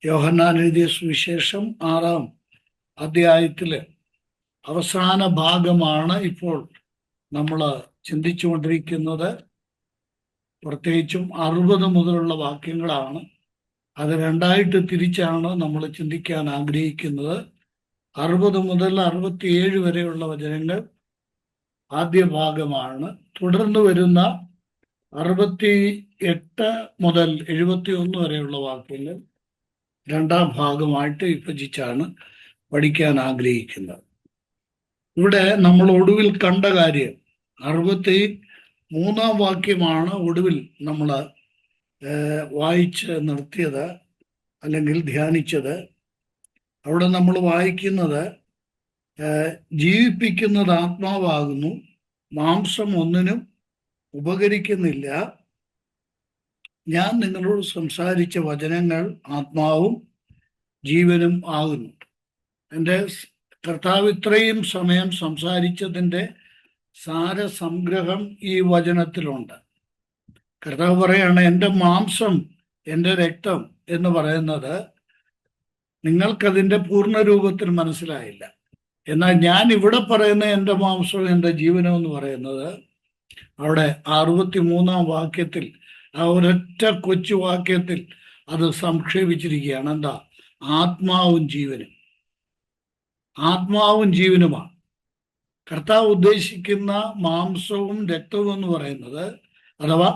യോഹന്നാൻ എഴുതിയ സുവിശേഷം 6-ാം അധ്യായത്തിലെ അവസാന ഭാഗമാണ് ഇപ്പോൾ നമ്മൾ ചിന്തിച്ചുകൊണ്ടിരിക്കുന്നത്. പ്രത്യേകിച്ചും 60 മുതലുള്ള വാക്യങ്ങളാണ്. അത് രണ്ടായിട്ട് തിരിച്ചാണ് നമ്മൾ ചിന്തിക്കാൻ ആഗ്രഹിക്കുന്നത്. 60 മുതൽ 67 വരെയുള്ള വചനങ്ങൾ ആദ്യ ഭാഗമാണ്. തുടർന്ന് വരുന്ന 68 മുതൽ 71 വരെയുള്ള വാക്യങ്ങൾ രണ്ടാം ഭാഗമായിട്ട് വിഭജിച്ചാണ് പഠിക്കാൻ ആഗ്രഹിക്കുന്നത്. ഇവിടെ നമ്മൾ ഒടുവിൽ കണ്ട കാര്യം 63-ാം വാക്യമാണ് ഒടുവിൽ നമ്മൾ വായിച്ച് നിർത്തിയത് അല്ലെങ്കിൽ ധ്യാനിച്ചത്. അവിടെ നമ്മൾ വായിക്കുന്നത്, ജീവിപ്പിക്കുന്നത് ആത്മാവാകുന്നു, മാംസം ഒന്നിനും ഉപകരിക്കുന്നില്ല. ഞാൻ നിങ്ങളോട് സംസാരിച്ച വചനങ്ങൾ ആത്മാവും ജീവനും ആകുന്നു. എൻ്റെ കർത്താവ് ഇത്രയും സമയം സംസാരിച്ചതിൻ്റെ സാരസംഗ്രഹം ഈ വചനത്തിലുണ്ട്. കർത്താവ് പറയാണ്, എൻ്റെ മാംസം എൻ്റെ രക്തം എന്ന് പറയുന്നത് നിങ്ങൾക്കതിൻ്റെ പൂർണ്ണ രൂപത്തിൽ മനസ്സിലായില്ല. എന്നാൽ ഞാൻ ഇവിടെ പറയുന്ന എൻ്റെ മാംസവും എൻ്റെ ജീവനും എന്ന് പറയുന്നത് അവിടെ 63-ാം വാക്യത്തിൽ, ആ ഒരൊറ്റ കൊച്ചു വാക്യത്തിൽ അത് സംക്ഷേപിച്ചിരിക്കുകയാണ്. എന്താ? ആത്മാവും ജീവനും. ആത്മാവും ജീവനുമാണ് കർത്താവ് ഉദ്ദേശിക്കുന്ന മാംസവും രക്തവും എന്ന് പറയുന്നത്, അഥവാ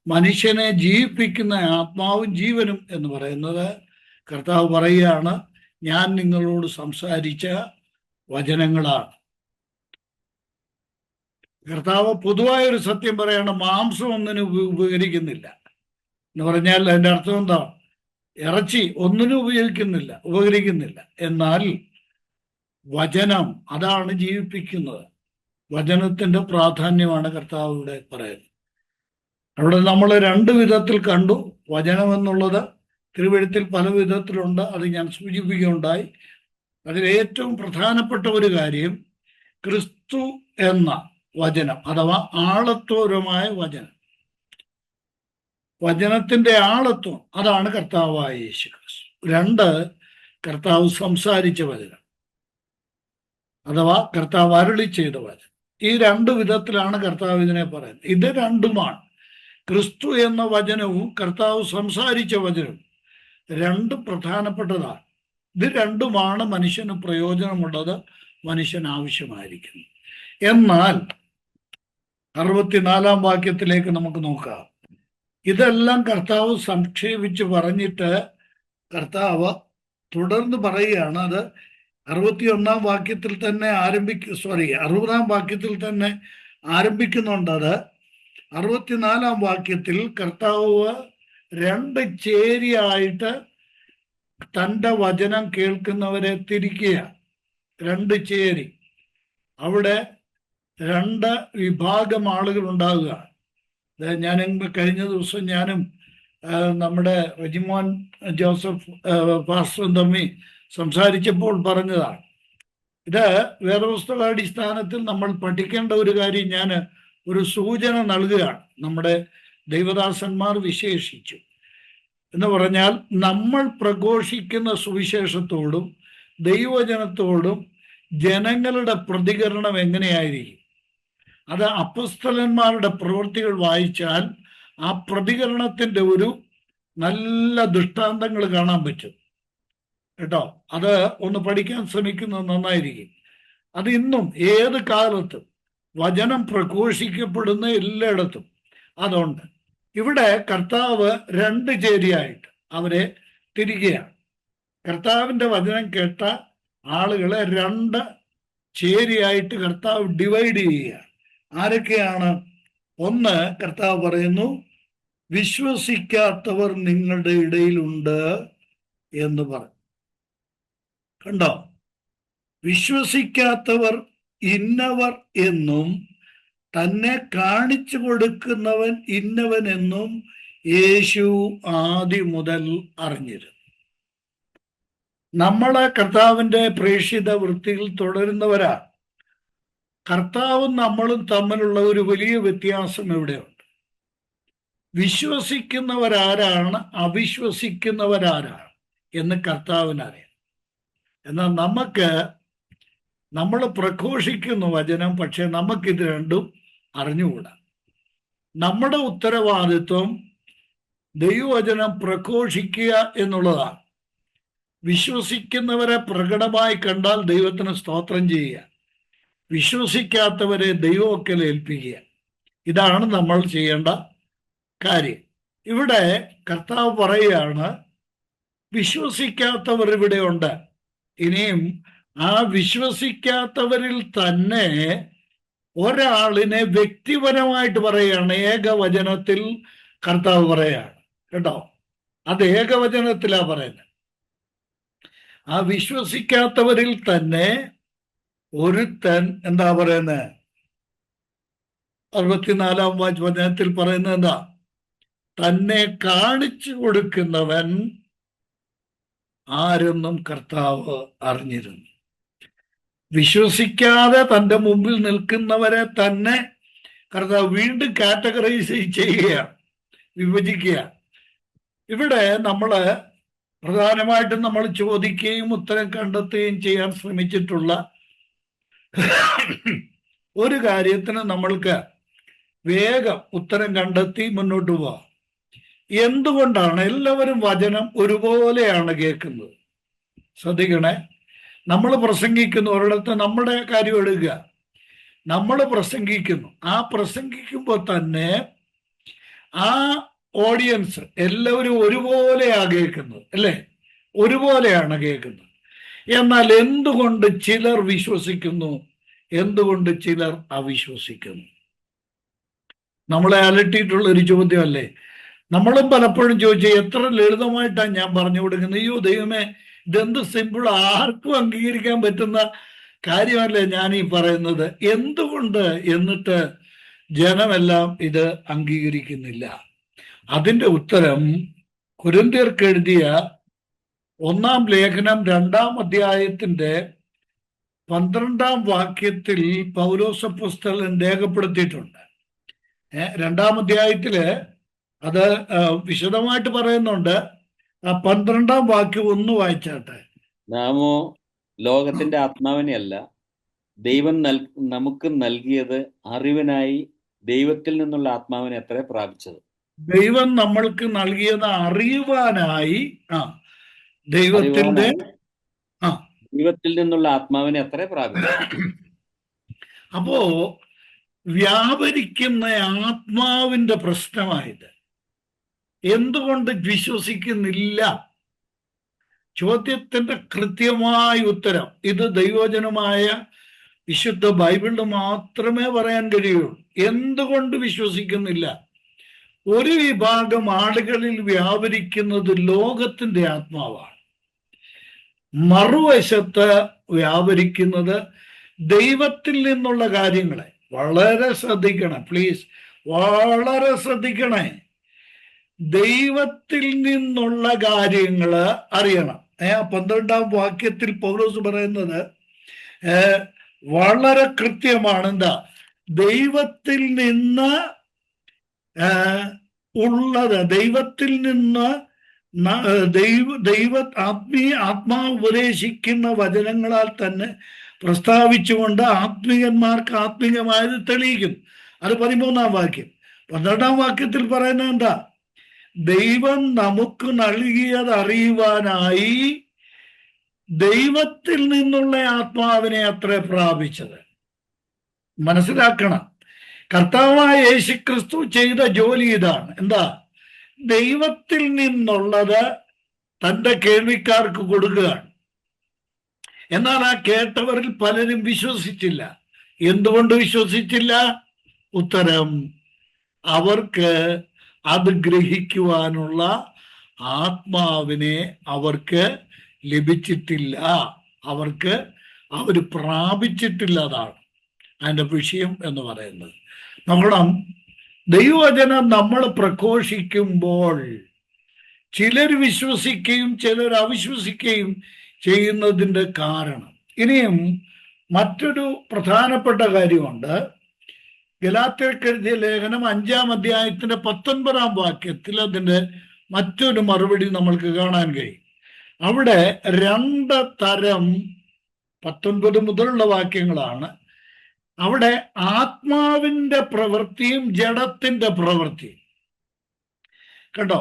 മനുഷ്യനെ ജീവിപ്പിക്കുന്ന ആത്മാവും ജീവനും എന്ന് പറയുന്നത്. കർത്താവ് പറയുകയാണ്, ഞാൻ നിങ്ങളോട് സംസാരിച്ച വചനങ്ങളാണ്. കർത്താവ് പൊതുവായൊരു സത്യം പറയാണ്, മാംസം ഒന്നിനും ഉപകരിക്കുന്നില്ല എന്ന് പറഞ്ഞാൽ അതിൻ്റെ അർത്ഥം എന്താ? ഇറച്ചി ഒന്നിനും ഉപകരിക്കുന്നില്ല. എന്നാൽ വചനം അതാണ് ജീവിപ്പിക്കുന്നത്. വചനത്തിൻ്റെ പ്രാധാന്യമാണ് കർത്താവ് ഇവിടെ പറയുന്നത്. അവിടെ നമ്മൾ 2 വിധത്തിൽ കണ്ടു. വചനം എന്നുള്ളത് തിരുവെഴുത്തിൽ പല വിധത്തിലുണ്ട്, അത് ഞാൻ സൂചിപ്പിക്കുകയുണ്ടായി. അതിൽ ഏറ്റവും പ്രധാനപ്പെട്ട ഒരു കാര്യം, ക്രിസ്തു എന്ന വചനം അഥവാ ആളത്വപരമായ വചനം, വചനത്തിൻ്റെ ആളത്വം, അതാണ് കർത്താവായ യേശു ക്രിസ്തു. 2, കർത്താവ് സംസാരിച്ച വചനം അഥവാ കർത്താവ് അരുളി ചെയ്ത വചനം. ഈ 2 വിധത്തിലാണ് കർത്താവ് ഇതിനെ പറയുന്നത്. ഇത് രണ്ടുമാണ്, ക്രിസ്തു എന്ന വചനവും കർത്താവ് സംസാരിച്ച വചനവും 2 പ്രധാനപ്പെട്ടതാണ്. ഇത് രണ്ടുമാണ് മനുഷ്യന് പ്രയോജനമുള്ളത്, മനുഷ്യന് ആവശ്യമായിരിക്കുന്നു. എന്നാൽ 64-ാം വാക്യത്തിലേക്ക് നമുക്ക് നോക്കാം. ഇതെല്ലാം കർത്താവ് സംക്ഷേപിച്ച് പറഞ്ഞിട്ട് കർത്താവ് തുടർന്ന് പറയുകയാണ്. അത് 61-ാം വാക്യത്തിൽ തന്നെ 60-ാം വാക്യത്തിൽ തന്നെ ആരംഭിക്കുന്നുണ്ട്. അത് 64-ാം വാക്യത്തിൽ കർത്താവ് 2 ചേരിയായിട്ട് തൻ്റെ വചനം കേൾക്കുന്നവരെ തിരിക്കുകയാണ്. 2 ചേരി. അവിടെ 2 വിഭാഗം ആളുകൾ ഉണ്ടാകുക. ഞാൻ കഴിഞ്ഞ ദിവസം ഞാനും നമ്മുടെ റെജിമോൻ ജോസഫ് പാസ്റ്ററും തമ്മിൽ സംസാരിച്ചപ്പോൾ പറഞ്ഞതാണ്. ഇത് വേദപുസ്തകാടിസ്ഥാനത്തിൽ നമ്മൾ പഠിക്കേണ്ട ഒരു കാര്യം ഞാൻ ഒരു സൂചന നൽകുകയാണ്. നമ്മുടെ ദൈവദാസന്മാർ വിശേഷിച്ചു എന്ന് പറഞ്ഞാൽ, നമ്മൾ പ്രഘോഷിക്കുന്ന സുവിശേഷത്തോടും ദൈവവചനത്തോടും ജനങ്ങളുടെ പ്രതികരണം എങ്ങനെയായിരിക്കും? അത് അപ്പോസ്തലന്മാരുടെ പ്രവൃത്തികൾ വായിച്ചാൽ ആ പ്രതികരണത്തിൻ്റെ ഒരു നല്ല ദൃഷ്ടാന്തങ്ങൾ കാണാൻ പറ്റും കേട്ടോ. അത് ഒന്ന് പഠിക്കാൻ ശ്രമിക്കുന്നത് നന്നായിരിക്കും. അത് ഇന്നും ഏത് കാലത്തും വചനം പ്രഘോഷിക്കപ്പെടുന്ന എല്ലായിടത്തും അതുണ്ട്. ഇവിടെ കർത്താവ് 2 ചേരിയായിട്ട് അവരെ തിരികെയാണ്. കർത്താവിൻ്റെ വചനം കേട്ട ആളുകളെ 2 ചേരിയായിട്ട് കർത്താവ് ഡിവൈഡ് ചെയ്യുകയാണ്. ആരൊക്കെയാണ്? ഒന്ന്, കർത്താവ് പറയുന്നു, വിശ്വസിക്കാത്തവർ നിങ്ങളുടെ ഇടയിലുണ്ട് എന്ന് പറഞ്ഞു. കണ്ടോ? വിശ്വസിക്കാത്തവർ ഇന്നവർ എന്നും തന്നെ കാണിച്ചു കൊടുക്കുന്നവൻ ഇന്നവൻ എന്നും യേശു ആദ്യം മുതൽ അറിഞ്ഞിരുന്നു. നമ്മളെ കർത്താവിൻ്റെ പ്രേക്ഷിത വൃത്തിയിൽ തുടരുന്നവരാ. കർത്താവും നമ്മളും തമ്മിലുള്ള ഒരു വലിയ വ്യത്യാസം ഇവിടെയുണ്ട്. വിശ്വസിക്കുന്നവരാരാണ്, അവിശ്വസിക്കുന്നവരാരാണ്? എന്ന് കർത്താവിനറിയാം. എന്നാൽ നമ്മൾ പ്രഘോഷിക്കുന്നു വചനം, പക്ഷെ നമുക്കിത് രണ്ടും അറിഞ്ഞുകൂടാ. നമ്മുടെ ഉത്തരവാദിത്വം ദൈവവചനം പ്രഘോഷിക്കുക എന്നുള്ളതാണ്. വിശ്വസിക്കുന്നവരെ പ്രകടമായി കണ്ടാൽ ദൈവത്തിന് സ്തോത്രം ചെയ്യുക, വിശ്വസിക്കാത്തവരെ ദൈവമൊക്കെ ഏൽപ്പിക്കുക. ഇതാണ് നമ്മൾ ചെയ്യേണ്ട കാര്യം. ഇവിടെ കർത്താവ് പറയുകയാണ്, വിശ്വസിക്കാത്തവർ ഇവിടെ ഉണ്ട്. ഇനിയും ആ വിശ്വസിക്കാത്തവരിൽ തന്നെ ഒരാളിനെ വ്യക്തിപരമായിട്ട് പറയുകയാണ്. ഏകവചനത്തിൽ കർത്താവ് പറയുകയാണ് കേട്ടോ. അത് ഏകവചനത്തിലാ പറയുന്നത്. ആ വിശ്വസിക്കാത്തവരിൽ തന്നെ ഒരുത്തൻ എന്താ പറയുന്നത്? 64-ാം വചനത്തിൽ പറയുന്നത് എന്താ? തന്നെ കാണിച്ചു കൊടുക്കുന്നവൻ ആരെന്നും കർത്താവ് അറിഞ്ഞിരുന്നു. വിശ്വസിക്കാതെ തൻ്റെ മുമ്പിൽ നിൽക്കുന്നവരെ തന്നെ കർത്താവ് വീണ്ടും കാറ്റഗറൈസ് ചെയ്യുകയാണ്, വിഭജിക്കുക. ഇവിടെ പ്രധാനമായിട്ടും നമ്മൾ ചോദിക്കുകയും ഉത്തരം കണ്ടെത്തുകയും ചെയ്യാൻ ശ്രമിച്ചിട്ടുള്ള ഒരു കാര്യത്തിന് നമ്മൾക്ക് വേഗം ഉത്തരം കണ്ടെത്തി മുന്നോട്ട് പോവാം. എന്തുകൊണ്ടാണ് എല്ലാവരും വചനം ഒരുപോലെയാണ് കേൾക്കുന്നത്? ശ്രദ്ധിക്കണേ. നമ്മൾ പ്രസംഗിക്കുന്നു, ഒരിടത്ത് നമ്മുടെ കാര്യം എടുക്കുക. നമ്മൾ പ്രസംഗിക്കുന്നു, ആ പ്രസംഗിക്കുമ്പോൾ തന്നെ ആ ഓഡിയൻസ് എല്ലാവരും ഒരുപോലെയാണ് കേൾക്കുന്നത്, അല്ലേ? ഒരുപോലെയാണ് കേൾക്കുന്നത്. എന്നാൽ എന്തുകൊണ്ട് ചിലർ വിശ്വസിക്കുന്നു, എന്തുകൊണ്ട് ചിലർ അവിശ്വസിക്കുന്നു? നമ്മളെ അലട്ടിയിട്ടുള്ള ഒരു ചോദ്യമല്ലേ? നമ്മളും പലപ്പോഴും ചോദിച്ചു, എത്ര ലളിതമായിട്ടാണ് ഞാൻ പറഞ്ഞു കൊടുക്കുന്നത്. അയ്യോ ദൈവമേ, ഇതെന്ത് സിമ്പിൾ, ആർക്കും അംഗീകരിക്കാൻ പറ്റുന്ന കാര്യമല്ലേ ഞാൻ ഈ പറയുന്നത്, എന്തുകൊണ്ട് എന്നിട്ട് ജനമെല്ലാം ഇത് അംഗീകരിക്കുന്നില്ല? അതിൻ്റെ ഉത്തരം കൊരിന്ത്യർക്ക് എഴുതിയ 1-ാം ലേഖനം 2-ാം അധ്യായത്തിന്റെ 12-ാം വാക്യത്തിൽ പൗലോസ് അപ്പോസ്തലൻ രേഖപ്പെടുത്തിയിട്ടുണ്ട്. 2-ാം അധ്യായത്തില് അത് വിശദമായിട്ട് പറയുന്നുണ്ട്. 12-ാം വാക്യം ഒന്ന് വായിച്ചാട്ടെ. നാമോ ലോകത്തിന്റെ ആത്മാവിനെ അല്ല, ദൈവം നമുക്ക് നൽകിയത് അറിവിനായി ദൈവത്തിൽ നിന്നുള്ള ആത്മാവിനെ അത്ര പ്രാപിച്ചത്. ദൈവം നമ്മൾക്ക് നൽകിയത് അറിയുവാനായി ദൈവത്തിൽ നിന്നുള്ള ആത്മാവിനെ അത്ര പ്രാപിച്ചത്. അപ്പോ വ്യാപരിക്കുന്ന ആത്മാവിന്റെ പ്രശ്നമായത്. എന്തുകൊണ്ട് വിശ്വസിക്കുന്നില്ല? ചോദ്യത്തിന്റെ കൃത്യമായ ഉത്തരം ഇത് ദൈവവചനമായ വിശുദ്ധ ബൈബിളിൽ മാത്രമേ പറയാൻ കഴിയുള്ളൂ. എന്തുകൊണ്ട് വിശ്വസിക്കുന്നില്ല? ഒരു വിഭാഗം ആളുകളിൽ വ്യാപരിക്കുന്നത് ലോകത്തിന്റെ ആത്മാവാണ്. മറുവശത്ത് വ്യാപരിക്കുന്നത് ദൈവത്തിൽ നിന്നുള്ള കാര്യങ്ങളെ. വളരെ ശ്രദ്ധിക്കണം, പ്ലീസ്, വളരെ ശ്രദ്ധിക്കണേ. ദൈവത്തിൽ നിന്നുള്ള കാര്യങ്ങൾ അറിയണം. 12-ാം വാക്യത്തിൽ പൗലോസ് പറയുന്നത് വളരെ കൃത്യമാണ്. എന്താ? ദൈവത്തിൽ നിന്ന് ഉള്ളത്, ദൈവത്തിൽ നിന്ന് ആത്മാവ് ഉപദേശിക്കുന്ന വചനങ്ങളാൽ തന്നെ പ്രസ്താവിച്ചുകൊണ്ട് ആത്മീയന്മാർക്ക് ആത്മീയമായത് തെളിയിക്കുന്നു. അത് 13-ാം വാക്യം. 12-ാം വാക്യത്തിൽ പറയുന്നത് എന്താ? ദൈവം നമുക്ക് നൽകിയത് അറിയുവാനായി ദൈവത്തിൽ നിന്നുള്ള ആത്മാവിനെ അത്ര പ്രാപിച്ചത്. മനസ്സിലാക്കണം, കർത്താവായ യേശുക്രിസ്തു ചെയ്ത ജോലി ഇതാണ്. എന്താ? ദൈവത്തിൽ നിന്നുള്ളത് തൻ്റെ കേൾവിക്കാർക്ക് കൊടുക്കുകയാണ്. എന്നാൽ ആ കേട്ടവരിൽ പലരും വിശ്വസിച്ചില്ല. എന്തുകൊണ്ട് വിശ്വസിച്ചില്ല? ഉത്തരം, അവർക്ക് അത് ഗ്രഹിക്കുവാനുള്ള ആത്മാവിനെ അവർക്ക് ലഭിച്ചിട്ടില്ല, അവർ പ്രാപിച്ചിട്ടില്ല. അതാണ് അതിൻ്റെ വിഷയം എന്ന് പറയുന്നത്. നോക്കണം, ദൈവവചനം നമ്മൾ പ്രഘോഷിക്കുമ്പോൾ ചിലർ വിശ്വസിക്കുകയും ചിലർ അവിശ്വസിക്കുകയും ചെയ്യുന്നതിൻ്റെ കാരണം. ഇനിയും മറ്റൊരു പ്രധാനപ്പെട്ട കാര്യമുണ്ട്. ഗലാത്യർക്ക് എഴുതിയ ലേഖനം 5-ാം അധ്യായത്തിന്റെ 19-ാം വാക്യത്തിൽ അതിൻ്റെ മറ്റൊരു മറുപടി നമ്മൾക്ക് കാണാൻ കഴിയും. അവിടെ രണ്ട് തരം 19 മുതലുള്ള വാക്യങ്ങളാണ്. അവിടെ ആത്മാവിന്റെ പ്രവൃത്തിയും ജഡത്തിന്റെ പ്രവൃത്തിയും. കണ്ടോ,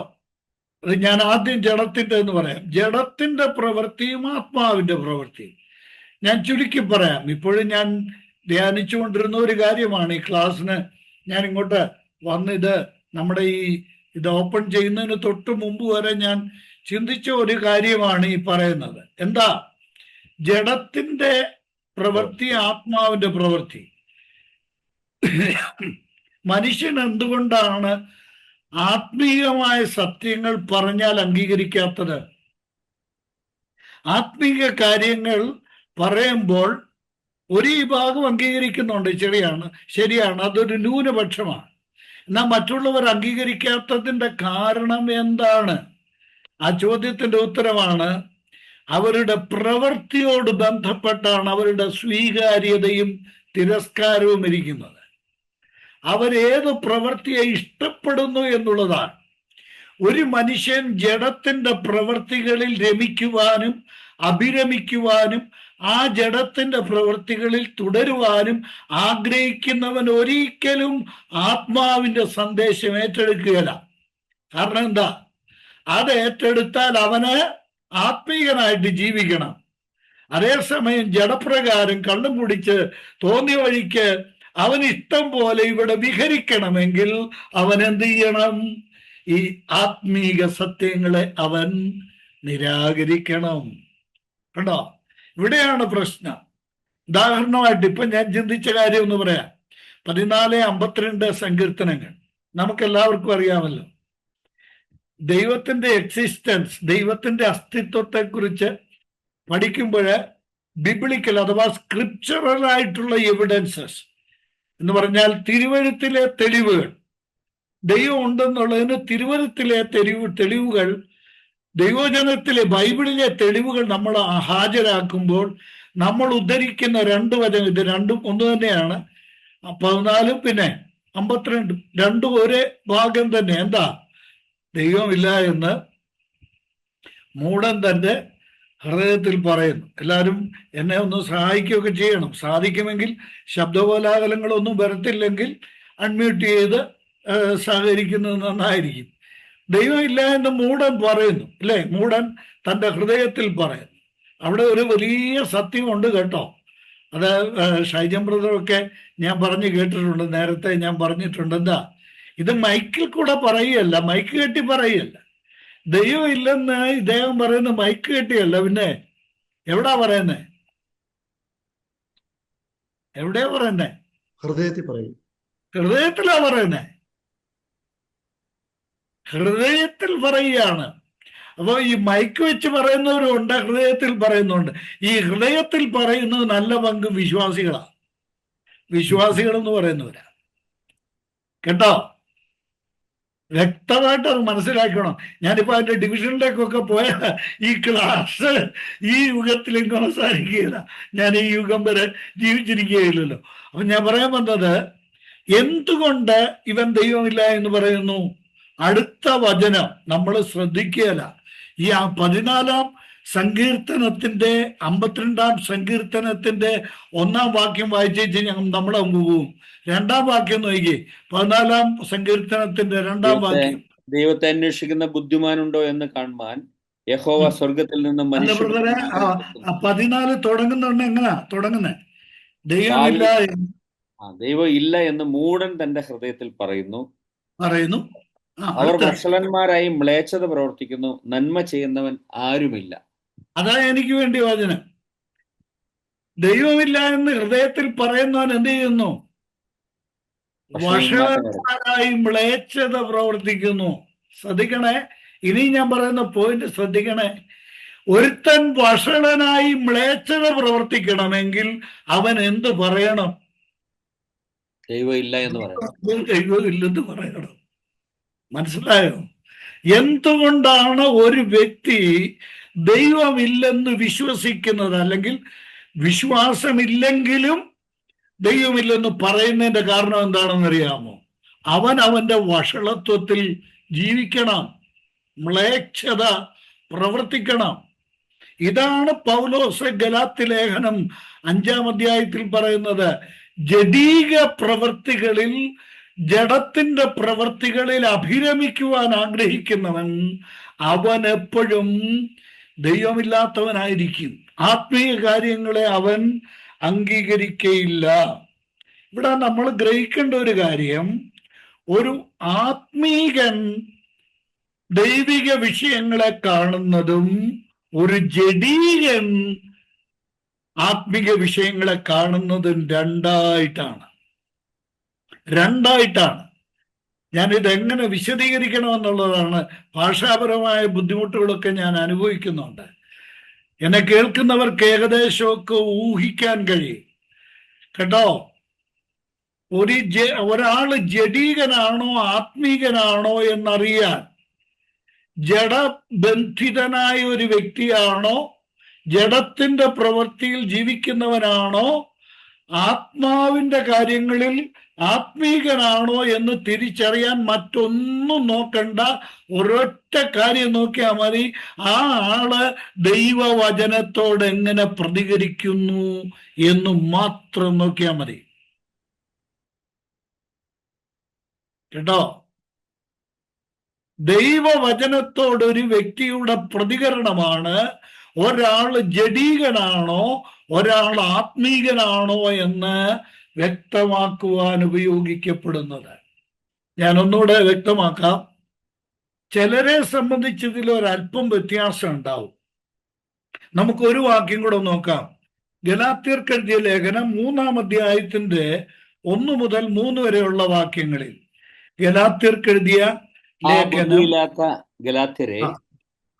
അത് ഞാൻ ആദ്യം ജഡത്തിന്റെ എന്ന് പറയാം. ജഡത്തിന്റെ പ്രവൃത്തിയും ആത്മാവിന്റെ പ്രവൃത്തിയും ഞാൻ ചുരുക്കി പറയാം. ഇപ്പോഴും ഞാൻ ധ്യാനിച്ചുകൊണ്ടിരുന്ന ഒരു കാര്യമാണ്. ഈ ക്ലാസ്സിന് ഞാൻ ഇങ്ങോട്ട് വന്നിത് നമ്മുടെ ഇത് ഓപ്പൺ ചെയ്യുന്നതിന് തൊട്ട് മുമ്പ് വരെ ഞാൻ ചിന്തിച്ച ഒരു കാര്യമാണ് ഈ പറയുന്നത്. എന്താ? ജഡത്തിന്റെ പ്രവൃത്തി, ആത്മാവിന്റെ പ്രവൃത്തി. മനുഷ്യൻ എന്തുകൊണ്ടാണ് ആത്മീയമായ സത്യങ്ങൾ പറഞ്ഞാൽ അംഗീകരിക്കാത്തത്? ആത്മീയ കാര്യങ്ങൾ പറയുമ്പോൾ ഒരു വിഭാഗം അംഗീകരിക്കുന്നുണ്ട്, ശരിയാണ്, അതൊരു ന്യൂനപക്ഷമാണ്. എന്നാൽ മറ്റുള്ളവർ അംഗീകരിക്കാത്തതിന്റെ കാരണം എന്താണ്? ആ ചോദ്യത്തിന്റെ ഉത്തരമാണ് അവരുടെ പ്രവൃത്തിയോട് ബന്ധപ്പെട്ടാണ് അവരുടെ സ്വീകാര്യതയും തിരസ്കാരവും ഇരിക്കുന്നത്. അവരേത് പ്രവൃത്തിയെ ഇഷ്ടപ്പെടുന്നു എന്നുള്ളതാണ്. ഒരു മനുഷ്യൻ ജഡത്തിന്റെ പ്രവൃത്തികളിൽ രമിക്കുവാനും അഭിരമിക്കുവാനും ആ ജഡത്തിന്റെ പ്രവൃത്തികളിൽ തുടരുവാനും ആഗ്രഹിക്കുന്നവൻ ഒരിക്കലും ആത്മാവിന്റെ സന്ദേശം ഏറ്റെടുക്കുകയില്ല. കാരണം എന്താ? അത് ഏറ്റെടുത്താൽ അവന് ആത്മീയനായിട്ട് ജീവിക്കണം. അതേസമയം ജഡപ്രകാരം കള്ളും കുടിച്ച് തോന്നിയ വഴിക്ക് അവൻ ഇഷ്ടം പോലെ ഇവിടെ വിഹരിക്കണമെങ്കിൽ അവൻ എന്ത് ചെയ്യണം? ഈ ആത്മീക സത്യങ്ങളെ അവൻ നിരാകരിക്കണം. കണ്ടോ, ഇവിടെയാണ് പ്രശ്നം. ഉദാഹരണമായിട്ട് ഇപ്പൊ ഞാൻ ചിന്തിച്ച കാര്യം ഒന്ന് പറയാം. 14:52 സങ്കീർത്തനങ്ങൾ നമുക്കെല്ലാവർക്കും അറിയാമല്ലോ. ദൈവത്തിന്റെ എക്സിസ്റ്റൻസ്, ദൈവത്തിന്റെ അസ്തിത്വത്തെ കുറിച്ച് പഠിക്കുമ്പോൾ ബിബ്ലിക്കൽ അഥവാ സ്ക്രിപ്ചറൽ ആയിട്ടുള്ള എവിഡൻസസ് എന്ന് പറഞ്ഞാൽ തിരുവഴുത്തിലെ തെളിവുകൾ, ദൈവം ഉണ്ടെന്നുള്ളതിന് തിരുവഴുത്തിലെ തെളിവുകൾ, ദൈവജനത്തിലെ ബൈബിളിലെ തെളിവുകൾ നമ്മൾ ഹാജരാക്കുമ്പോൾ നമ്മൾ ഉദ്ധരിക്കുന്ന രണ്ട് വചനം, ഇത് രണ്ടും ഒന്ന് തന്നെയാണ്. 14 പിന്നെ 52 രണ്ടും ഒരേ ഭാഗം തന്നെ. എന്താ? ദൈവമില്ല എന്ന് മൂഢൻ തന്റെ ഹൃദയത്തിൽ പറയുന്നു. എല്ലാവരും എന്നെ ഒന്ന് സഹായിക്കുകയൊക്കെ ചെയ്യണം. സാധിക്കുമെങ്കിൽ ശബ്ദകോലാഹലങ്ങളൊന്നും വരത്തില്ലെങ്കിൽ അൺമ്യൂട്ട് ചെയ്ത് സഹകരിക്കുന്നത് നന്നായിരിക്കും. ദൈവമില്ല എന്ന് മൂഢൻ പറയുന്നു, അല്ലേ? മൂഢൻ തൻ്റെ ഹൃദയത്തിൽ പറയുന്നു. അവിടെ ഒരു വലിയ സത്യമുണ്ട് കേട്ടോ. അത് ഷൈജം ബ്രദറൊക്കെ ഞാൻ പറഞ്ഞു കേട്ടിട്ടുണ്ട്, നേരത്തെ ഞാൻ പറഞ്ഞിട്ടുണ്ട്. എന്താ? ഇത് മൈക്കിൽ കൂടെ പറയുകയല്ല, മൈക്ക് കെട്ടി പറയുകയല്ല. ദൈവം ഇല്ലെന്ന് ഇദ്ദേഹം പറയുന്ന മൈക്ക് കെട്ടിയല്ല, പിന്നെ എവിടാ പറയുന്നേ? എവിടെയാ പറയുന്നേ? ഹൃദയത്തിൽ പറയും. ഹൃദയത്തിലാ പറയുന്നേ. ഹൃദയത്തിൽ പറയുകയാണ്. അപ്പോൾ ഈ മൈക്ക് വെച്ച് പറയുന്നവരുണ്ട്, ഹൃദയത്തിൽ പറയുന്നുണ്ട്. ഈ ഹൃദയത്തിൽ പറയുന്നത് നല്ല പങ്ക് വിശ്വാസികളാണ്. വിശ്വാസികൾ എന്ന് പറയുന്നവരാ കേട്ടോ. വ്യക്തമായിട്ട് അത് മനസ്സിലാക്കണം. ഞാനിപ്പോ അതിന്റെ ഡിവിഷനിലേക്കൊക്കെ പോയ ഈ ക്ലാസ് ഈ യുഗത്തിലേക്ക് അവസാനിക്കുകയില്ല. ഞാൻ ഈ യുഗം വരെ ജീവിച്ചിരിക്കുകയില്ലല്ലോ. അപ്പൊ ഞാൻ പറയാൻ വന്നത്, എന്തുകൊണ്ട് ഇവൻ ദൈവമില്ല എന്ന് പറയുന്നു? അടുത്ത വചനം നമ്മൾ ശ്രദ്ധിക്കുകയില്ല. ഈ 14-ാം സങ്കീർത്തനത്തിന്റെ 52-ാം സങ്കീർത്തനത്തിന്റെ 1-ാം വാക്യം വായിച്ചു നമ്മളെ പോകും. 2-ാം വാക്യം നോക്കി, 14-ാം സങ്കീർത്തനത്തിന്റെ 2-ാം വാക്യം. ദൈവത്തെ അന്വേഷിക്കുന്ന ബുദ്ധിമാനുണ്ടോ എന്ന് കാണുവാൻ യഹോവ സ്വർഗത്തിൽ നിന്നും മനുഷ്യ 14 തുടങ്ങുന്നുണ്ട്. എങ്ങനാ തുടങ്ങുന്നേ? ദൈവമില്ല, ദൈവം ഇല്ല എന്ന് മൂഢൻ തന്റെ ഹൃദയത്തിൽ പറയുന്നു. അവർ വഷളന്മാരായി മ്ലേച്ഛത പ്രവർത്തിക്കുന്നു, നന്മ ചെയ്യുന്നവൻ ആരുമില്ല. അതാ എനിക്ക് വേണ്ടി വചനം. ദൈവമില്ല എന്ന് ഹൃദയത്തിൽ പറയുന്നവൻ എന്ത് ചെയ്യുന്നു? വഷളന്മാരായി മ്ലേച്ഛത പ്രവർത്തിക്കുന്നു. ശ്രദ്ധിക്കണേ, ഇനി ഞാൻ പറയുന്ന പോയിന്റ് ശ്രദ്ധിക്കണേ. ഒരുത്തൻ വഷളനായി മ്ലേച്ഛത പ്രവർത്തിക്കണമെങ്കിൽ അവൻ എന്ത് പറയണം? ദൈവം ഇല്ല എന്ന് പറയണം. ദൈവം ഇല്ലെന്ന് പറയണം. മനസ്സിലായോ? എന്തുകൊണ്ടാണ് ഒരു വ്യക്തി ദൈവമില്ലെന്ന് വിശ്വസിക്കുന്നത്, അല്ലെങ്കിൽ വിശ്വാസമില്ലെങ്കിലും ദൈവമില്ലെന്ന് പറയുന്നതിന്റെ കാരണം എന്താണെന്ന് അറിയാമോ? അവൻ അവന്റെ വഷളത്വത്തിൽ ജീവിക്കണം, മ്ലേച്ഛത പ്രവർത്തിക്കണം. ഇതാണ് പൗലോസ് ഗലാത്യ ലേഖനം 5-ാം അധ്യായത്തിൽ പറയുന്നത്. ജഡീക പ്രവൃത്തികളിൽ, ജഡത്തിന്റെ പ്രവൃത്തികളിൽ അഭിരമിക്കുവാൻ ആഗ്രഹിക്കുന്നവൻ അവൻ എപ്പോഴും ദൈവമില്ലാത്തവനായിരിക്കും. ആത്മീയ കാര്യങ്ങളെ അവൻ അംഗീകരിക്കയില്ല. ഇവിടെ നമ്മൾ ഗ്രഹിക്കേണ്ട ഒരു കാര്യം, ഒരു ആത്മീകൻ ദൈവിക വിഷയങ്ങളെ കാണുന്നതും ഒരു ജഡീകൻ ആത്മീക വിഷയങ്ങളെ കാണുന്നതും രണ്ടായിട്ടാണ്. ഞാനിത് എങ്ങനെ വിശദീകരിക്കണമെന്നുള്ളതാണ്. ഭാഷാപരമായ ബുദ്ധിമുട്ടുകളൊക്കെ ഞാൻ അനുഭവിക്കുന്നുണ്ട്. എന്നെ കേൾക്കുന്നവർക്ക് ഏകദേശമൊക്കെ ഊഹിക്കാൻ കഴിയും കേട്ടോ. ഒരാള് ജഡീകനാണോ ആത്മീകനാണോ എന്നറിയാൻ ജഡബന്ധിതനായ ഒരു വ്യക്തിയാണോ, ജഡത്തിന്റെ പ്രവൃത്തിയിൽ ജീവിക്കുന്നവനാണോ, ആത്മാവിന്റെ കാര്യങ്ങളിൽ ആത്മീകനാണോ എന്ന് തിരിച്ചറിയാൻ മറ്റൊന്നും നോക്കണ്ട. ഒരൊറ്റ കാര്യം നോക്കിയാൽ മതി, ആ ആള് ദൈവവചനത്തോട് എങ്ങനെ പ്രതികരിക്കുന്നു എന്ന് മാത്രം നോക്കിയാൽ മതി കേട്ടോ. ദൈവവചനത്തോട് ഒരു വ്യക്തിയുടെ പ്രതികരണമാണ് ഒരാൾ ജഡീകനാണോ ഒരാൾ ആത്മീകനാണോ എന്ന് വ്യക്തമാക്കുവാൻ ഉപയോഗിക്കപ്പെടുന്നത്. ഞാൻ ഒന്നുകൂടെ വ്യക്തമാക്കാം. ചിലരെ സംബന്ധിച്ച് ഇതിൽ ഒരല്പം വ്യത്യാസം ഉണ്ടാവും. നമുക്കൊരു വാക്യം കൂടെ നോക്കാം. ഗലാത്യർക്കെഴുതിയ ലേഖനം 3-ാം അധ്യായത്തിന്റെ 1 മുതൽ 3 വരെയുള്ള വാക്യങ്ങളിൽ. ഗലാത്യർക്കെഴുതിയ ബുദ്ധിയില്ലാത്ത ഗലാത്യരെ,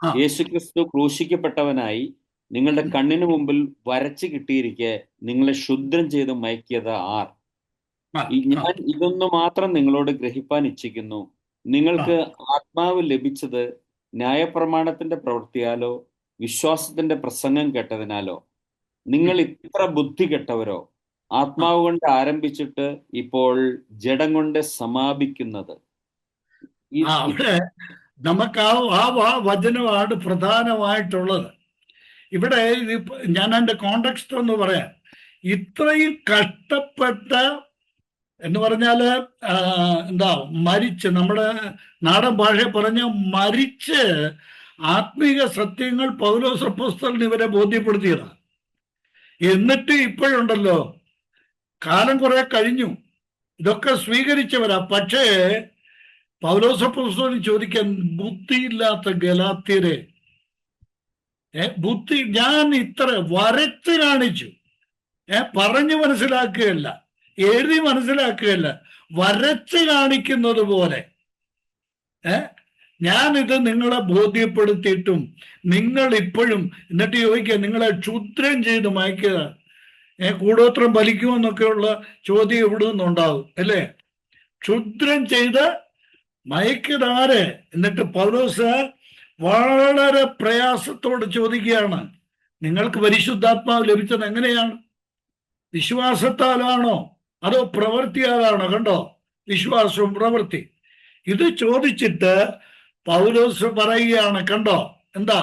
യേശുക്രിസ്തു ക്രൂശിക്കപ്പെട്ടവനായി നിങ്ങളുടെ കണ്ണിന് മുമ്പിൽ വരച്ചു കിട്ടിയിരിക്കെ നിങ്ങളെ ക്ഷുദ്രം ചെയ്ത് മയക്കിയത് ആർ? ഞാൻ ഇതൊന്നു മാത്രം നിങ്ങളോട് ഗ്രഹിപ്പാൻ ഇച്ഛിക്കുന്നു. നിങ്ങൾക്ക് ആത്മാവ് ലഭിച്ചത് ന്യായപ്രമാണത്തിന്റെ പ്രവൃത്തിയാലോ വിശ്വാസത്തിന്റെ പ്രസംഗം കേട്ടതിനാലോ? നിങ്ങൾ ഇത്ര ബുദ്ധി കെട്ടവരോ? ആത്മാവ് കൊണ്ട് ആരംഭിച്ചിട്ട് ഇപ്പോൾ ജഡം കൊണ്ട് സമാപിക്കുന്നത്. അവിടെ നമുക്ക് ആ വചനമാണ് പ്രധാനമായിട്ടുള്ളത്. ഇവിടെ ഞാൻ എൻ്റെ കോണ്ടെക്സ്റ്റ് ഒന്ന് പറയാം. ഇത്രയും കഷ്ടപ്പെട്ട എന്ന് പറഞ്ഞാല് മരിച്ച്, നമ്മുടെ നാടൻ ഭാഷ പറഞ്ഞ മരിച്ച് ആത്മീക സത്യങ്ങൾ പൗലോസ് അപ്പോസ്തലൻ ഇവരെ ബോധ്യപ്പെടുത്തിയതാണ്. എന്നിട്ട് ഇപ്പോഴുണ്ടല്ലോ, കാലം കുറെ കഴിഞ്ഞു, ഇതൊക്കെ സ്വീകരിച്ചവരാ. പക്ഷേ പൗലോസ് അപ്പോസ്തലൻ ചോദിക്കാൻ, ബുദ്ധിയില്ലാത്ത ഗലാത്യരെ, ബുദ്ധി ഞാൻ ഇത്ര വരച്ച് കാണിച്ചു, പറഞ്ഞു മനസ്സിലാക്കുകയല്ല, എഴുതി മനസ്സിലാക്കുകയല്ല, വരച്ച് കാണിക്കുന്നത് പോലെ ഞാനിത് നിങ്ങളെ ബോധ്യപ്പെടുത്തിയിട്ടും നിങ്ങൾ ഇപ്പോഴും, എന്നിട്ട് ചോദിക്കുക, നിങ്ങളെ ക്ഷുദ്രം ചെയ്ത് മയക്കുക, കൂടോത്രം വലിക്കുമെന്നൊക്കെയുള്ള ചോദ്യം ഇവിടെ നിന്നുണ്ടാവും അല്ലേ? ക്ഷുദ്രം ചെയ്ത് മയക്കതാരെ? എന്നിട്ട് പൗലോസ് വളരെ പ്രയാസത്തോട് ചോദിക്കുകയാണ്, നിങ്ങൾക്ക് പരിശുദ്ധാത്മാവ് ലഭിച്ചത് എങ്ങനെയാണ്? വിശ്വാസത്താലാണോ അതോ പ്രവൃത്തിയാലാണോ? കണ്ടോ, വിശ്വാസവും പ്രവൃത്തി. ഇത് ചോദിച്ചിട്ട് പൗലോസ് പറയുകയാണ്, കണ്ടോ എന്താ,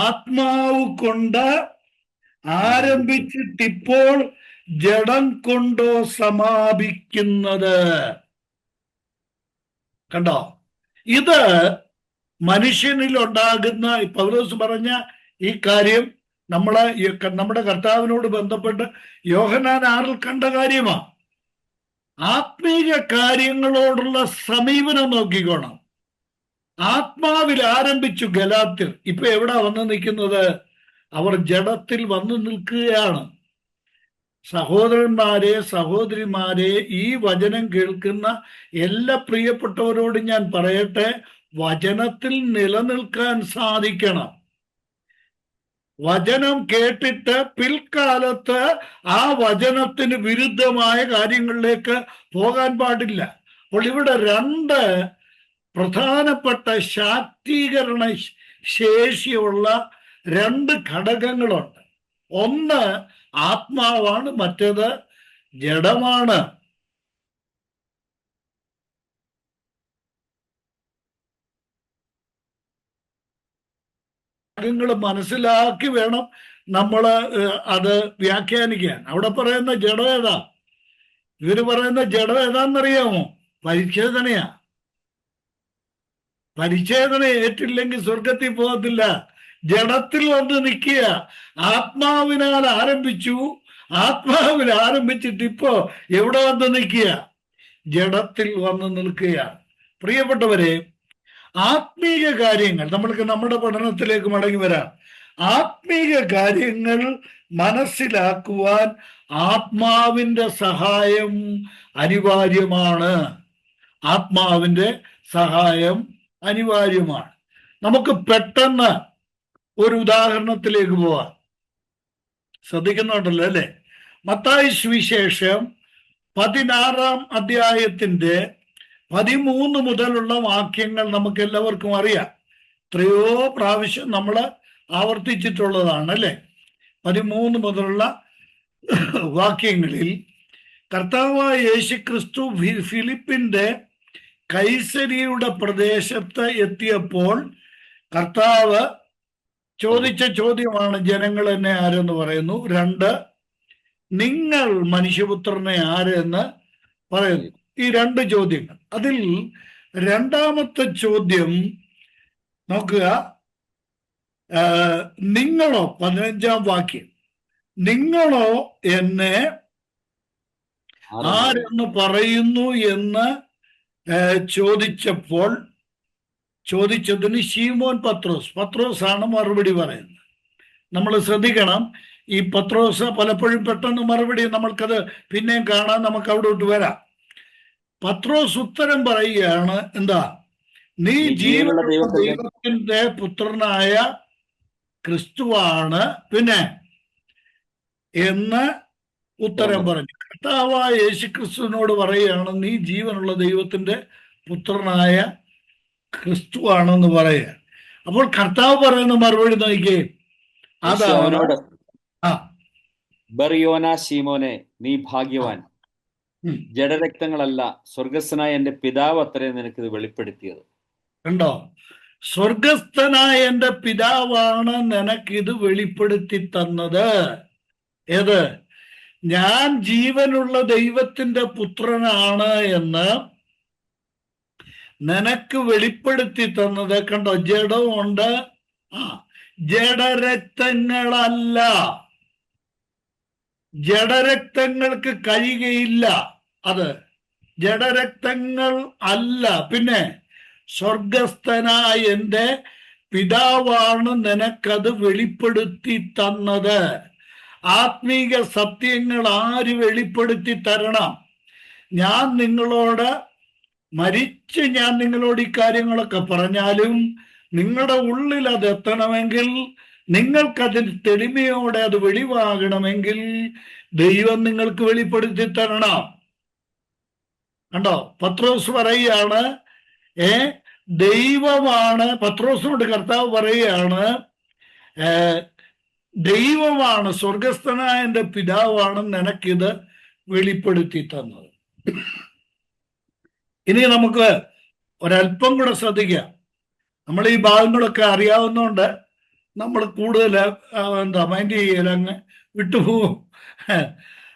ആത്മാവ് കൊണ്ട് ആരംഭിച്ചിട്ടിപ്പോൾ ജഡം കൊണ്ടോ സമാപിക്കുന്നത്. കണ്ടോ, ഇത് മനുഷ്യനിൽ ഉണ്ടാകുന്ന, പൗലോസ് പറഞ്ഞ ഈ കാര്യം നമ്മുടെ കർത്താവിനോട് ബന്ധപ്പെട്ട് യോഹന്നാൻ 6-ൽ കണ്ട കാര്യമാണ്. ആത്മീയ കാര്യങ്ങളോടുള്ള സമീപനം നോക്കിക്കോണം. ആത്മാവിൽ ആരംഭിച്ചു ഗലാത്യർ, ഇപ്പൊ എവിടെ വന്നു നിൽക്കുന്നത്? അവർ ജഡത്തിൽ വന്നു നിൽക്കുകയാണ്. സഹോദരന്മാരെ, സഹോദരിമാരെ, ഈ വചനം കേൾക്കുന്ന എല്ലാ പ്രിയപ്പെട്ടവരോടും ഞാൻ പറയട്ടെ, വചനത്തിൽ നിലനിൽക്കാൻ സാധിക്കണം. വചനം കേട്ടിട്ട് പിൽക്കാലത്ത് ആ വചനത്തിന് വിരുദ്ധമായ കാര്യങ്ങളിലേക്ക് പോകാൻ പാടില്ല. അപ്പോൾ ഇവിടെ 2 പ്രധാനപ്പെട്ട ശാക്തീകരണ ശേഷിയുള്ള 2 ഘടകങ്ങളുണ്ട്. ഒന്ന് ആത്മാവാണ്, മറ്റേത് ജഡമാണ്. ഭാഗങ്ങൾ മനസ്സിലാക്കി വേണം നമ്മൾ അത് വ്യാഖ്യാനിക്കാൻ. അവിടെ പറയുന്ന ജഡം ഏതാ? ഇവര് പറയുന്ന ജഡം ഏതാന്നറിയാമോ? പരിച്ഛേദനയാ. പരിച്ഛേദന ഏറ്റില്ലെങ്കിൽ സ്വർഗത്തിൽ പോകത്തില്ല. ജഡത്തിൽ വന്ന് നിൽക്കുക. ആത്മാവിനാൽ ആരംഭിച്ചു, ആത്മാവിൽ ആരംഭിച്ചിട്ട് ഇപ്പോ എവിടെ വന്ന് നിൽക്കുക? ജഡത്തിൽ വന്ന് നിൽക്കുകയാണ്. പ്രിയപ്പെട്ടവരെ, ആത്മീയ കാര്യങ്ങൾ നമ്മൾക്ക് നമ്മുടെ പഠനത്തിലേക്ക് മടങ്ങി വരാം. ആത്മീയ കാര്യങ്ങൾ മനസ്സിലാക്കുവാൻ ആത്മാവിന്റെ സഹായം അനിവാര്യമാണ്. ആത്മാവിന്റെ സഹായം അനിവാര്യമാണ്. നമുക്ക് പെട്ടെന്ന് ഒരു ഉദാഹരണത്തിലേക്ക് പോവാം. ശ്രദ്ധിക്കുന്നുണ്ടല്ലോ അല്ലെ? മത്തായി സുവിശേഷം 16-ാം അധ്യായത്തിന്റെ 13 മുതലുള്ള വാക്യങ്ങൾ നമുക്ക് എല്ലാവർക്കും അറിയാം. എത്രയോ പ്രാവശ്യം നമ്മൾ ആവർത്തിച്ചിട്ടുള്ളതാണ് അല്ലെ? 13 മുതലുള്ള വാക്യങ്ങളിൽ കർത്താവായ യേശുക്രിസ്തു ഫിലിപ്പിന്റെ കൈസരിയുടെ പ്രദേശത്ത് എത്തിയപ്പോൾ കർത്താവ് ചോദിച്ച ചോദ്യമാണ്, ജനങ്ങൾ എന്നെ ആരെന്ന് പറയുന്നു? 2, നിങ്ങൾ മനുഷ്യപുത്രനെ ആരെന്ന് പറയുന്നു? ഈ 2 ചോദ്യങ്ങൾ. അതിൽ രണ്ടാമത്തെ ചോദ്യം നോക്കുക. നിങ്ങളോ, 15-ാം വാക്യം, നിങ്ങളോ എന്നെ ആരെന്ന് പറയുന്നു എന്ന് ചോദിച്ചതിന് ശീമോൻ പത്രോസാണ് മറുപടി പറയുന്നത്. നമ്മൾ ശ്രദ്ധിക്കണം. ഈ പത്രോസ് പലപ്പോഴും പെട്ടെന്ന് മറുപടി, നമ്മൾക്കത് പിന്നെയും കാണാൻ, നമുക്ക് അവിടോട്ട് വരാം. പത്രോസ് ഉത്തരം പറയുകയാണ്, എന്താ? നീ ജീവനുള്ള ദൈവത്തിന്റെ പുത്രനായ ക്രിസ്തുവാണ് പിന്നെ എന്ന് ഉത്തരം പറഞ്ഞു. കർത്താവായ യേശുക്രിസ്തുവിനോട് പറയുകയാണ്, നീ ജീവനുള്ള ദൈവത്തിന്റെ പുത്രനായ ക്രിസ്തുവാണെന്ന് പറയുക. അപ്പോൾ കർത്താവ് പറയുന്ന മറുപടി നോക്കിയേ, അതാണ് ബറിയോനാ ശീമോനെ, നീ ഭാഗ്യവാൻ. ജഡരക്തങ്ങളല്ല, സ്വർഗസ്ഥനായ എന്റെ പിതാവ് അത്രേ നിനക്കിത് വെളിപ്പെടുത്തിയത്. കണ്ടോ? സ്വർഗസ്ഥനായ എന്റെ പിതാവാണ് നിനക്കിത് വെളിപ്പെടുത്തി തന്നത്. ഏത്? ഞാൻ ജീവനുള്ള ദൈവത്തിന്റെ പുത്രനാണ് എന്ന് നിനക്ക് വെളിപ്പെടുത്തി തന്നത്. കണ്ടോ? ജഡമുണ്ട്. ജഡരക്തങ്ങളല്ല. ജഡരക്തങ്ങൾക്ക് കഴിയുകയില്ല. അത് ജഡരക്തങ്ങൾ അല്ല. പിന്നെ സ്വർഗസ്ഥനായ എന്റെ പിതാവാണ് നിനക്കത് വെളിപ്പെടുത്തി തന്നത്. ആത്മീക സത്യങ്ങൾ ആര് വെളിപ്പെടുത്തി തരണം? ഞാൻ നിങ്ങളോട് മരിച്ച് ഞാൻ നിങ്ങളോട് ഈ കാര്യങ്ങളൊക്കെ പറഞ്ഞാലും നിങ്ങളുടെ ഉള്ളിൽ അത് എത്തണമെങ്കിൽ, നിങ്ങൾക്കതിന് തെളിമയോടെ അത് വെളിവാകണമെങ്കിൽ ദൈവം നിങ്ങൾക്ക് വെളിപ്പെടുത്തി തരണം. കണ്ടോ? പത്രോസ് പറയുകയാണ്, ദൈവമാണ്, പത്രോസിനോട് കർത്താവ് പറയുകയാണ്, ദൈവമാണ്, സ്വർഗസ്ഥനായ എൻ്റെ പിതാവാണ് നിനക്കിത് വെളിപ്പെടുത്തി തന്നത്. ഇനി നമുക്ക് ഒരല്പം കൂടെ ശ്രദ്ധിക്കാം. നമ്മൾ ഈ ഭാഗങ്ങളൊക്കെ അറിയാവുന്നതുകൊണ്ട് നമ്മൾ കൂടുതൽ മൈൻഡ് ചെയ്യല, അങ്ങ് വിട്ടുപോകും.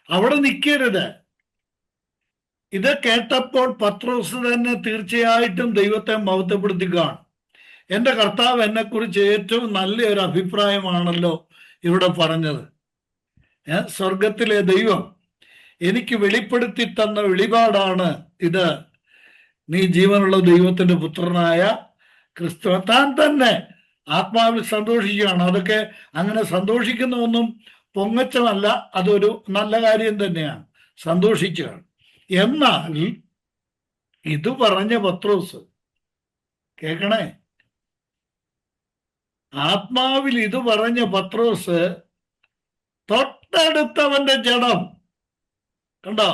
അവിടെ നിൽക്കരുത്. ഇത് കേട്ടപ്പോൾ പത്രോസ് തന്നെ തീർച്ചയായിട്ടും ദൈവത്തെ മഹത്വപ്പെടുത്തി കാണും. എൻ്റെ കർത്താവ് എന്നെക്കുറിച്ച് ഏറ്റവും നല്ലൊരു അഭിപ്രായമാണല്ലോ ഇവിടെ പറഞ്ഞത്. സ്വർഗത്തിലെ ദൈവം എനിക്ക് വെളിപ്പെടുത്തി തന്ന വെളിപാടാണ് ഇത്. നീ ജീവനുള്ള ദൈവത്തിന്റെ പുത്രനായ ക്രിസ്തു. താൻ തന്നെ ആത്മാവിൽ സന്തോഷിക്കുകയാണ്. അതൊക്കെ അങ്ങനെ സന്തോഷിക്കുന്ന ഒന്നും പൊങ്ങച്ചമല്ല, അതൊരു നല്ല കാര്യം തന്നെയാണ്, സന്തോഷിക്കുകയാണ്. എന്നാൽ ഇത് പറഞ്ഞ പത്രോസ്, കേൾക്കണേ, ആത്മാവിൽ ഇത് പറഞ്ഞ പത്രോസ് തൊട്ടടുത്തവന്റെ ജഡം കണ്ടോ?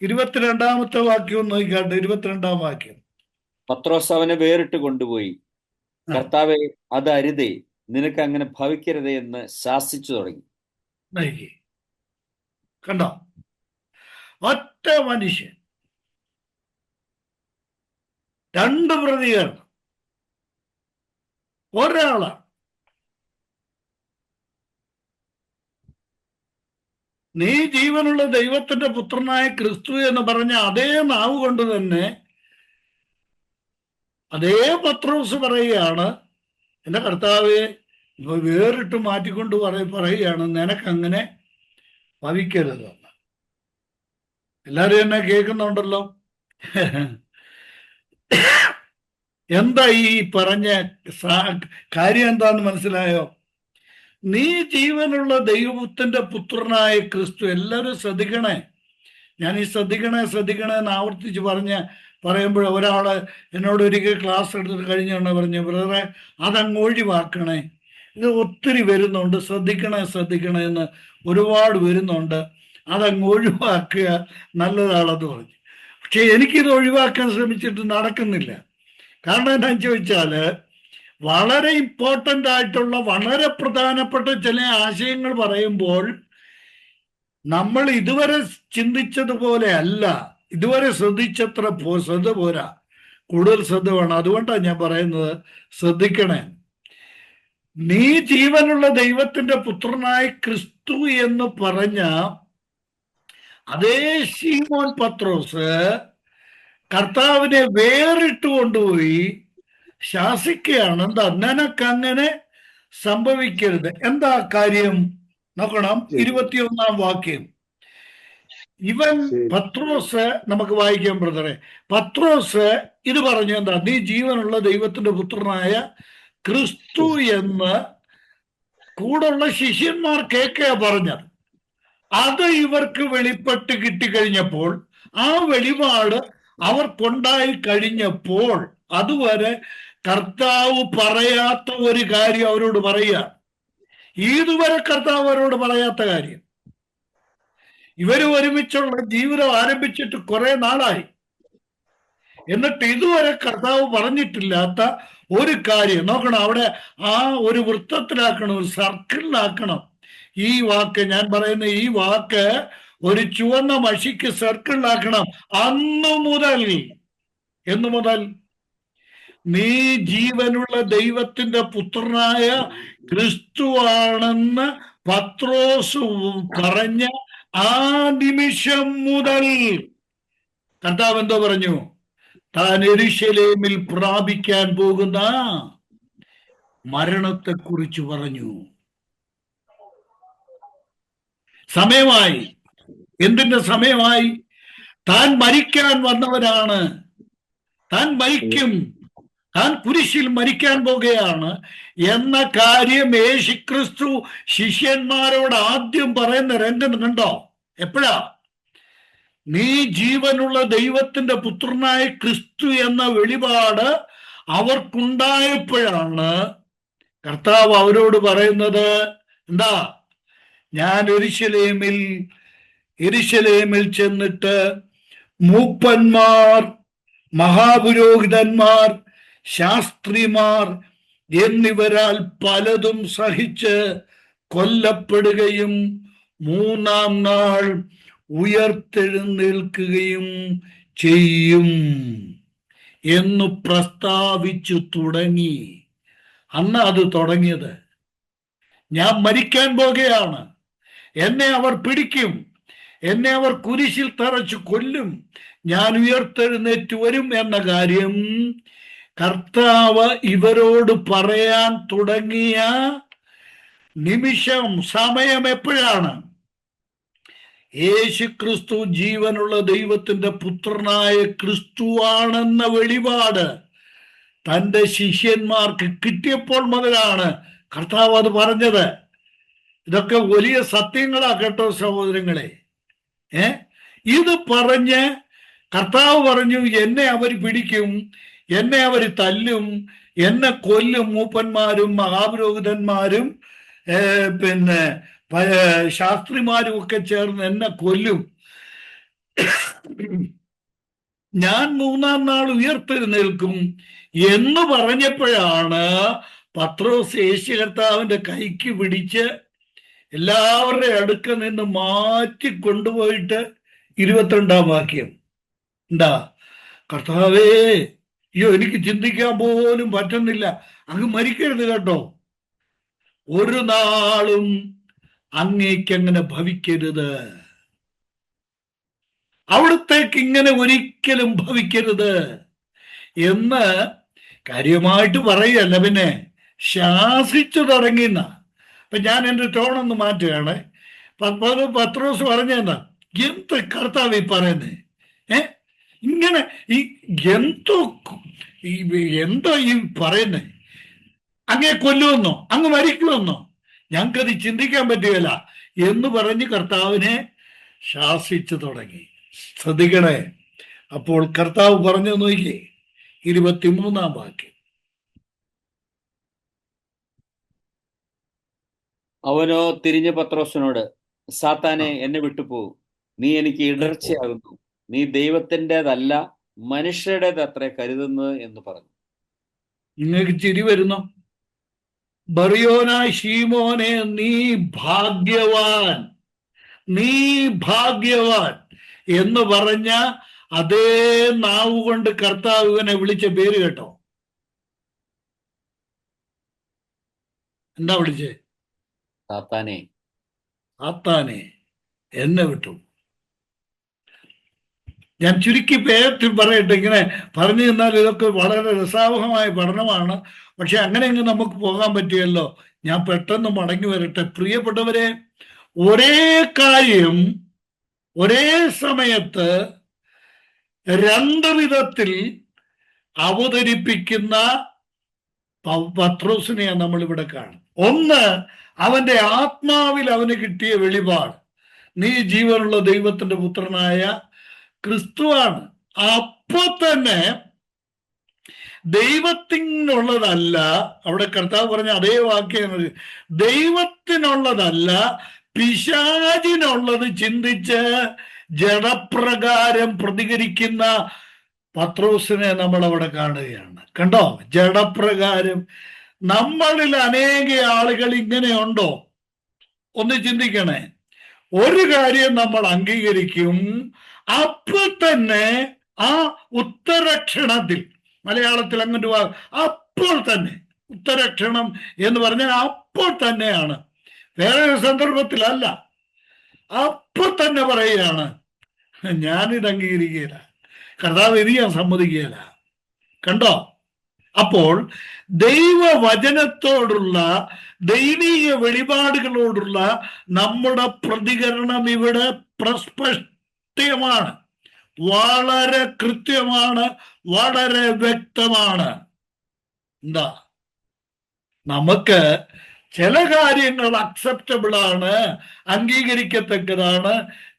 22-ാമത്തെ വാക്യം നോക്കിക്കാട്ടെ. 22-ാം വാക്യം. പത്രോസ് അവനെ വേറിട്ട് കൊണ്ടുപോയി, കർത്താവേ, അത് അരുതേ, നിനക്ക് അങ്ങനെ ഭവിക്കരുതേ എന്ന് ശാസിച്ചു തുടങ്ങി. കണ്ടോ? ഒറ്റ മനുഷ്യൻ, 2 പ്രതികരണം. ഒരാളാണ്. നീ ജീവനുള്ള ദൈവത്തിന്റെ പുത്രനായ ക്രിസ്തു എന്ന് പറഞ്ഞ അതേ നാവ് കൊണ്ട് തന്നെ അതേ പത്രോസ് പറയുകയാണ്, എന്റെ കർത്താവെ, ഇപ്പൊ വേറിട്ട് മാറ്റിക്കൊണ്ട് പറയുകയാണ്, നിനക്കങ്ങനെ ഭവിക്കരുത്. എല്ലാരും എന്നെ കേൾക്കുന്നുണ്ടല്ലോ. എന്താ ഈ പറഞ്ഞ കാര്യം എന്താന്ന് മനസ്സിലായോ? നീ ജീവനുള്ള ദൈവത്തിന്റെ പുത്രനായ ക്രിസ്തു. എല്ലാവരും ശ്രദ്ധിക്കണേ. ഞാൻ ഈ ശ്രദ്ധിക്കണേ എന്ന് ആവർത്തിച്ച് പറയുമ്പോൾ ഒരാള് എന്നോട് ഒരിക്കൽ ക്ലാസ് എടുത്തിട്ട് കഴിഞ്ഞാണ് പറഞ്ഞു, ബ്രദറെ അതങ്ങ് ഒഴിവാക്കണേ, ഇത് ഒത്തിരി വരുന്നുണ്ട്, ശ്രദ്ധിക്കണേ എന്ന് ഒരുപാട് വരുന്നുണ്ട്, അതങ്ങ് ഒഴിവാക്കുക നല്ലതാണെന്ന് പറഞ്ഞു. പക്ഷെ എനിക്കിത് ഒഴിവാക്കാൻ ശ്രമിച്ചിട്ട് നടക്കുന്നില്ല. കാരണം എന്താണെന്ന് ചോദിച്ചാല് വളരെ ഇമ്പോർട്ടൻ്റ് ആയിട്ടുള്ള വളരെ പ്രധാനപ്പെട്ട ചില ആശയങ്ങൾ പറയുമ്പോൾ നമ്മൾ ഇതുവരെ ചിന്തിച്ചതുപോലെ അല്ല, ഇതുവരെ ശ്രദ്ധിച്ചത്ര ശ്രദ്ധ പോരാ, കൂടുതൽ ശ്രദ്ധ വേണം. അതുകൊണ്ടാണ് ഞാൻ പറയുന്നത്, ശ്രദ്ധിക്കണേ. നീ ജീവനുള്ള ദൈവത്തിന്റെ പുത്രനായ ക്രിസ്തു എന്ന് പറഞ്ഞ അതേ ശീമോൻ പത്രോസ് കർത്താവിനെ വേറിട്ട് കൊണ്ടുപോയി ശാസിക്കുകയാണ്. എന്താ? നിനക്കങ്ങനെ സംഭവിക്കരുത്. എന്താ കാര്യം നോക്കണം. 21-ാം വാക്യം. ഇവൻ പത്രോസ്, നമുക്ക് വായിക്കാം ബ്രദറെ. പത്രോസ് ഇത് പറഞ്ഞു, എന്താ? നീ ജീവനുള്ള ദൈവത്തിന്റെ പുത്രനായ ക്രിസ്തു എന്ന് കൂടുള്ള ശിഷ്യന്മാർ കേൾക്കുക പറഞ്ഞത്. അത് ഇവർക്ക് വെളിപ്പെട്ട് കിട്ടിക്കഴിഞ്ഞപ്പോൾ, ആ വെളിപാട് അവർക്കുണ്ടായി കഴിഞ്ഞപ്പോൾ, അതുവരെ കർത്താവ് പറയാത്ത ഒരു കാര്യം അവരോട് പറയുക. ഇതുവരെ കർത്താവ് അവരോട് പറയാത്ത കാര്യം. ഇവര് ഒരുമിച്ചുള്ള ജീവിതം ആരംഭിച്ചിട്ട് കുറെ നാളായി, എന്നിട്ട് ഇതുവരെ കർത്താവ് പറഞ്ഞിട്ടില്ലാത്ത ഒരു കാര്യം നോക്കണം. അവിടെ ആ ഒരു വൃത്തത്തിലാക്കണം, ഒരു സർക്കിളിലാക്കണം ഈ വാക്ക്. ഞാൻ പറയുന്ന ഈ വാക്ക് ഒരു ചുവന്ന മഷിക്ക് സർക്കിളിലാക്കണം. എന്നു മുതൽ നീ ജീവനുള്ള ദൈവത്തിന്റെ പുത്രനായ ക്രിസ്തുവാണെന്ന് പത്രോസ് പറഞ്ഞ ആ നിമിഷം മുതൽ കർത്താവ് എന്തോ പറഞ്ഞു? താൻ യെരൂശലേമിൽ പ്രാപിക്കാൻ പോകുന്ന മരണത്തെക്കുറിച്ച് പറഞ്ഞു. സമയമായി. എന്തിന്റെ സമയമായി? താൻ മരിക്കാൻ വന്നവരാണ്, താൻ മരിക്കും, താൻ കുരിശിൽ മരിക്കാൻ പോകുകയാണ് എന്ന കാര്യം യേശുക്രിസ്തു ശിഷ്യന്മാരോട് ആദ്യം പറയുന്ന രംഗം കണ്ടോ? എപ്പോഴാ? നീ ജീവനുള്ള ദൈവത്തിന്റെ പുത്രനായ ക്രിസ്തു എന്ന വെളിപാട് അവർക്കുണ്ടായപ്പോഴാണ് കർത്താവ് അവരോട് പറയുന്നത്, എന്താ? ഞാൻ യെരൂശലേമിൽ ചെന്നിട്ട് മൂപ്പന്മാർ, മഹാപുരോഹിതന്മാർ, ശാസ്ത്രിമാർ എന്നിവരാൽ പലതും സഹിച്ച് കൊല്ലപ്പെടുകയും 3-ാം നാൾ ഉയർത്തെഴുന്നേൽക്കുകയും ചെയ്യും എന്ന് പ്രസ്താവിച്ചു തുടങ്ങി. അന്ന് അത് തുടങ്ങിയത്. ഞാൻ മരിക്കാൻ പോകുകയാണ്, എന്നെ അവർ പിടിക്കും, എന്നെ അവർ കുരിശിൽ തറച്ചു കൊല്ലും, ഞാൻ ഉയർത്തെഴുന്നേറ്റ് വരും എന്ന കാര്യം കർത്താവ് ഇവരോട് പറയാൻ തുടങ്ങിയ നിമിഷം, സമയം എപ്പോഴാണ്? യേശുക്രിസ്തു ജീവനുള്ള ദൈവത്തിന്റെ പുത്രനായ ക്രിസ്തുവാണെന്ന വെളിപാട് തന്റെ ശിഷ്യന്മാർക്ക് കിട്ടിയപ്പോൾ മുതലാണ് കർത്താവ് അത് പറഞ്ഞത്. ഇതൊക്കെ വലിയ സത്യങ്ങളാ കേട്ടോ സഹോദരങ്ങളെ. ഇത് പറഞ്ഞ് കർത്താവ് പറഞ്ഞു, എന്നെ അവർ പിടിക്കും, എന്നെ അവർ തല്ലും, എന്നെ കൊല്ലും, മൂപ്പന്മാരും മഹാപുരോഹിതന്മാരും പിന്നെ ശാസ്ത്രിമാരും ഒക്കെ ചേർന്ന് എന്നെ കൊല്ലും, ഞാൻ 3-ാം നാൾ ഉയർത്തെഴുന്നേൽക്കും എന്ന് പറഞ്ഞപ്പോഴാണ് പത്രോസ് യേശു കർത്താവിന്റെ കൈക്ക് പിടിച്ച് എല്ലാവരുടെ അടുക്ക നിന്ന് മാറ്റി കൊണ്ടുപോയിട്ട് 22-ാം വാക്യം എന്താ? കർത്താവേ, അയ്യോ എനിക്ക് ചിന്തിക്കാൻ പോലും പറ്റുന്നില്ല, അങ്ങ് മരിക്കരുത് കേട്ടോ, ഒരു നാളും അങ്ങേക്ക് അങ്ങനെ ഭവിക്കരുത്, അവിടുത്തേക്ക് ഇങ്ങനെ ഒരിക്കലും ഭവിക്കരുത് എന്ന് കാര്യമായിട്ട് പറയുകയല്ല, പിന്നെ ശാസിച്ചു തുടങ്ങിയെന്ന. അപ്പൊ ഞാൻ എൻ്റെ ടോണൊന്ന് മാറ്റുകയാണ്. പത്രോസ് പറഞ്ഞെന്താ, എന്ത് കർത്താവ് ഈ പറയുന്നേ, ഇങ്ങനെ ഈ എന്തോ എന്തോ ഈ പറയുന്നേ, അങ്ങേ കൊല്ലുമെന്നോ അങ്ങ് മരിക്കുമെന്നോ, ഞങ്ങൾക്കത് ചിന്തിക്കാൻ പറ്റുകയില്ല എന്ന് പറഞ്ഞ് കർത്താവിനെ ശാസിച്ചു തുടങ്ങി. ശ്രദ്ധിക്കണേ. അപ്പോൾ കർത്താവ് പറഞ്ഞു നോക്കി 23-ാം വാക്യം. അവനോ തിരിഞ്ഞ പത്രോസിനോട്, സാത്താനെ, എന്നെ വിട്ടുപോകും, നീ എനിക്ക് ഇടർച്ചയാകുന്നു, നീ ദൈവത്തിൻ്റെതല്ല മനുഷ്യരുടേത് അത്രേ കരുതുന്നത് എന്ന് പറഞ്ഞു. നിങ്ങൾക്ക് ചിരി വരുന്നു? ബറിയോനായ ശീമോനെ, നീ ഭാഗ്യവാൻ, നീ ഭാഗ്യവാൻ എന്ന് പറഞ്ഞ അതേ നാവ് കൊണ്ട് കർത്താവ് ഇവനെ വിളിച്ച പേര് കേട്ടോ. എന്താ വിളിച്ചേ? സാത്താനെ. സാത്താനെ, എന്നെ വിട്ടു. ഞാൻ ചുരുക്കി വേഗത്തിൽ പറയട്ടെ, ഇങ്ങനെ പറഞ്ഞു തന്നാൽ ഇതൊക്കെ വളരെ രസാവഹമായ പഠനമാണ്. പക്ഷെ അങ്ങനെയെങ്കിലും നമുക്ക് പോകാൻ പറ്റിയല്ലോ. ഞാൻ പെട്ടെന്ന് മടങ്ങി വരട്ടെ. പ്രിയപ്പെട്ടവരെ, ഒരേ കാര്യം ഒരേ സമയത്ത് രണ്ട് വിധത്തിൽ അവതരിപ്പിക്കുന്ന പത്രോസിനെയാണ് നമ്മളിവിടെ കാണും. ഒന്ന്, അവന്റെ ആത്മാവിൽ അവന് കിട്ടിയ വെളിപാട്, നീ ജീവനുള്ള ദൈവത്തിന്റെ പുത്രനായ ക്രിസ്തുവാണ്. അപ്പൊ തന്നെ ദൈവത്തിനുള്ളതല്ല, അവിടെ കർത്താവ് പറഞ്ഞ അതേ വാക്യം, ദൈവത്തിനുള്ളതല്ല പിശാചിനുള്ളത് ചിന്തിച്ച് ജഡപ്രകാരം പ്രതികരിക്കുന്ന പത്രോസിനെ നമ്മൾ അവിടെ കാണുകയാണ്. കണ്ടോ? ജഡപ്രകാരം. നമ്മളിൽ അനേക ആളുകൾ ഇങ്ങനെയുണ്ടോ? ഒന്ന് ചിന്തിക്കണേ. ഒരു കാര്യം നമ്മൾ അംഗീകരിക്കും, അപ്പൊ തന്നെ ആ ഉത്തരക്ഷണത്തിൽ, മലയാളത്തിൽ അങ്ങനെ അപ്പോൾ തന്നെ, ഉത്തരക്ഷണം എന്ന് പറഞ്ഞാൽ അപ്പോൾ തന്നെയാണ്, വേറെ ഒരു സന്ദർഭത്തിലല്ല. അപ്പൊ തന്നെ പറയുകയാണ്, ഞാനിത് അംഗീകരിക്കുകയില്ല, കർത്താവ് ഇത് ഞാൻ സമ്മതിക്കുകയില്ല. കണ്ടോ? അപ്പോൾ ദൈവവചനത്തോടുള്ള, ദൈവിക വെളിപാടുകളോടുള്ള നമ്മുടെ പ്രതികരണം ഇവിടെ പ്രസ്പഷ്ടമാണ്, വളരെ കൃത്യമാണ്, വളരെ വ്യക്തമാണ്. എന്താ? നമുക്ക് ചില കാര്യങ്ങൾ അക്സെപ്റ്റബിൾ ആണ്, അംഗീകരിക്കത്തക്കതാണ്,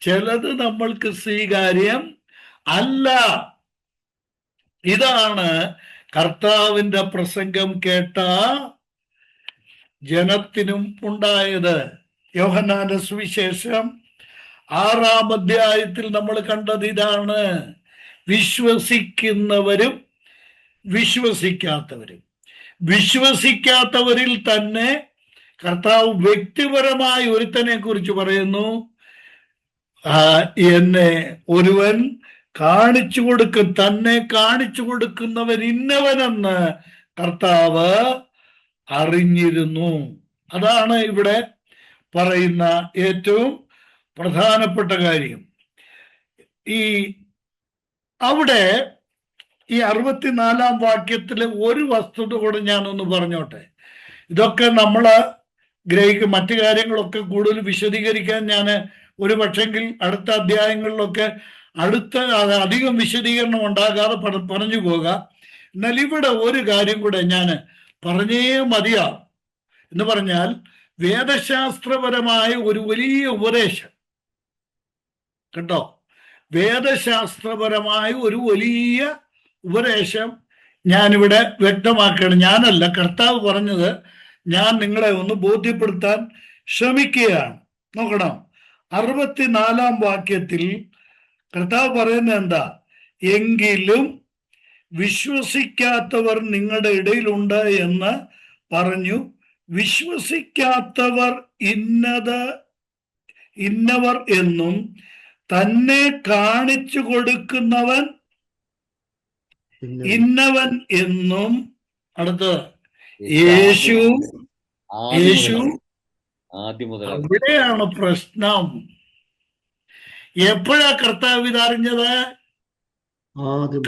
ചിലത് നമ്മൾക്ക് സ്വീകാര്യം അല്ല. ഇതാണ് കർത്താവിന്റെ പ്രസംഗം കേട്ട ജനത്തിനും ഉണ്ടായത്. യോഹന്നാന്റെ സുവിശേഷം 6-ാം അധ്യായത്തിൽ നമ്മൾ കണ്ടത് ഇതാണ്. വിശ്വസിക്കുന്നവരും വിശ്വസിക്കാത്തവരും. വിശ്വസിക്കാത്തവരിൽ തന്നെ കർത്താവ് വ്യക്തിപരമായി ഒരുത്തനെ കുറിച്ച് പറയുന്നു, എന്നെ ഒരുവൻ കാണിച്ചു കൊടുക്കും, തന്നെ കാണിച്ചു കൊടുക്കുന്നവൻ ഇന്നവനെന്ന് കർത്താവ് അറിഞ്ഞിരുന്നു. അതാണ് ഇവിടെ പറയുന്ന ഏറ്റവും പ്രധാനപ്പെട്ട കാര്യം. അവിടെ ഈ 64-ാം വാക്യത്തിലെ ഒരു വസ്തുത കൂടെ ഞാനൊന്ന് പറഞ്ഞോട്ടെ. ഇതൊക്കെ നമ്മൾ ഗ്രഹിക്കും. മറ്റു കാര്യങ്ങളൊക്കെ കൂടുതൽ വിശദീകരിക്കാൻ ഞാൻ ഒരു പക്ഷെങ്കിൽ അടുത്ത അധ്യായങ്ങളിലൊക്കെ അധികം വിശദീകരണം ഉണ്ടാകാതെ പറഞ്ഞു പോകാം. എന്നാൽ ഇവിടെ ഒരു കാര്യം കൂടെ ഞാൻ പറഞ്ഞേ മതിയാവും. എന്ന് പറഞ്ഞാൽ വേദശാസ്ത്രപരമായ ഒരു വലിയ ഉപദേശം, കേട്ടോ, വേദശാസ്ത്രപരമായ ഒരു വലിയ ഉപദേശം ഞാനിവിടെ വ്യക്തമാക്കുകയാണ്. ഞാനല്ല, കർത്താവ് പറഞ്ഞത് ഞാൻ നിങ്ങളെ ഒന്ന് ബോധ്യപ്പെടുത്താൻ ശ്രമിക്കുകയാണ്. നോക്കണം, 64-ാം വാക്യത്തിൽ കർത്താവ് പറയുന്നത് എന്താ? എങ്കിലും വിശ്വസിക്കാത്തവർ നിങ്ങളുടെ ഇടയിലുണ്ട് എന്ന് പറഞ്ഞു. വിശ്വസിക്കാത്തവർ ഇന്നവർ എന്നും തന്നെ കാണിച്ചു കൊടുക്കുന്നവൻ ഇന്നവൻ എന്നും. അടുത്ത് യേശു ആദ്യം മുതൽ അവിടെയാണ് പ്രശ്നം. എപ്പോഴാ കർത്താവ് ഇതറിഞ്ഞത്?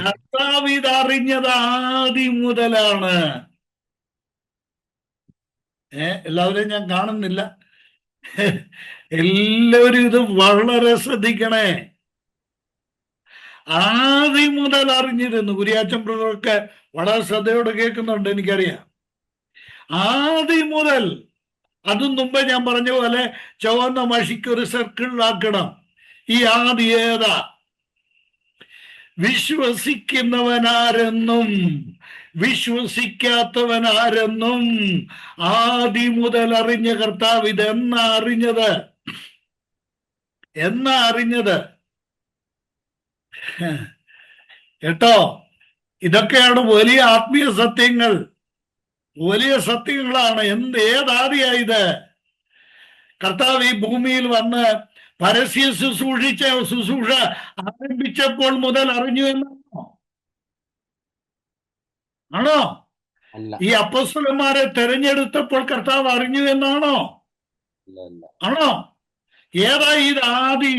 കർത്താവ് ഇതറിഞ്ഞത് ആദ്യം മുതലാണ്. എല്ലാവരെയും ഞാൻ കാണുന്നില്ല. എല്ലാവരും ഇത് വളരെ ശ്രദ്ധിക്കണേ. ആദ്യം മുതൽ അറിഞ്ഞിരുന്നു. കുര്യാച്ചൻ ബ്രദറൊക്കെ വളരെ ശ്രദ്ധയോടെ കേൾക്കുന്നുണ്ട്, എനിക്കറിയാം. ആദ്യം മുതൽ. അതും മുമ്പേ ഞാൻ പറഞ്ഞ പോലെ ചുവന്ന മഷിക്കൊരു സർക്കിളിലാക്കണം. ഈ ആദി ഏതാ? വിശ്വസിക്കുന്നവനാരെന്നും വിശ്വസിക്കാത്തവനാരെന്നും ആദ്യം മുതൽ അറിഞ്ഞ കർത്താവ് ഇതെന്നാ അറിഞ്ഞത്? കേട്ടോ, ഇതൊക്കെയാണ് വലിയ ആത്മീയ സത്യങ്ങൾ. വലിയ സത്യങ്ങളാണ്. ഏതാദിയായത്? കർത്താവ് ഈ ഭൂമിയിൽ വന്ന് പരസ്യ ശുശ്രൂഷ ആരംഭിച്ചപ്പോൾ മുതൽ അറിഞ്ഞു എന്നാണോ? ആണോ? ഈ അപ്പോസ്തലന്മാരെ തെരഞ്ഞെടുത്തപ്പോൾ കർത്താവ് അറിഞ്ഞു എന്നാണോ? ആണോ? ഏതാ ഈ ആദി?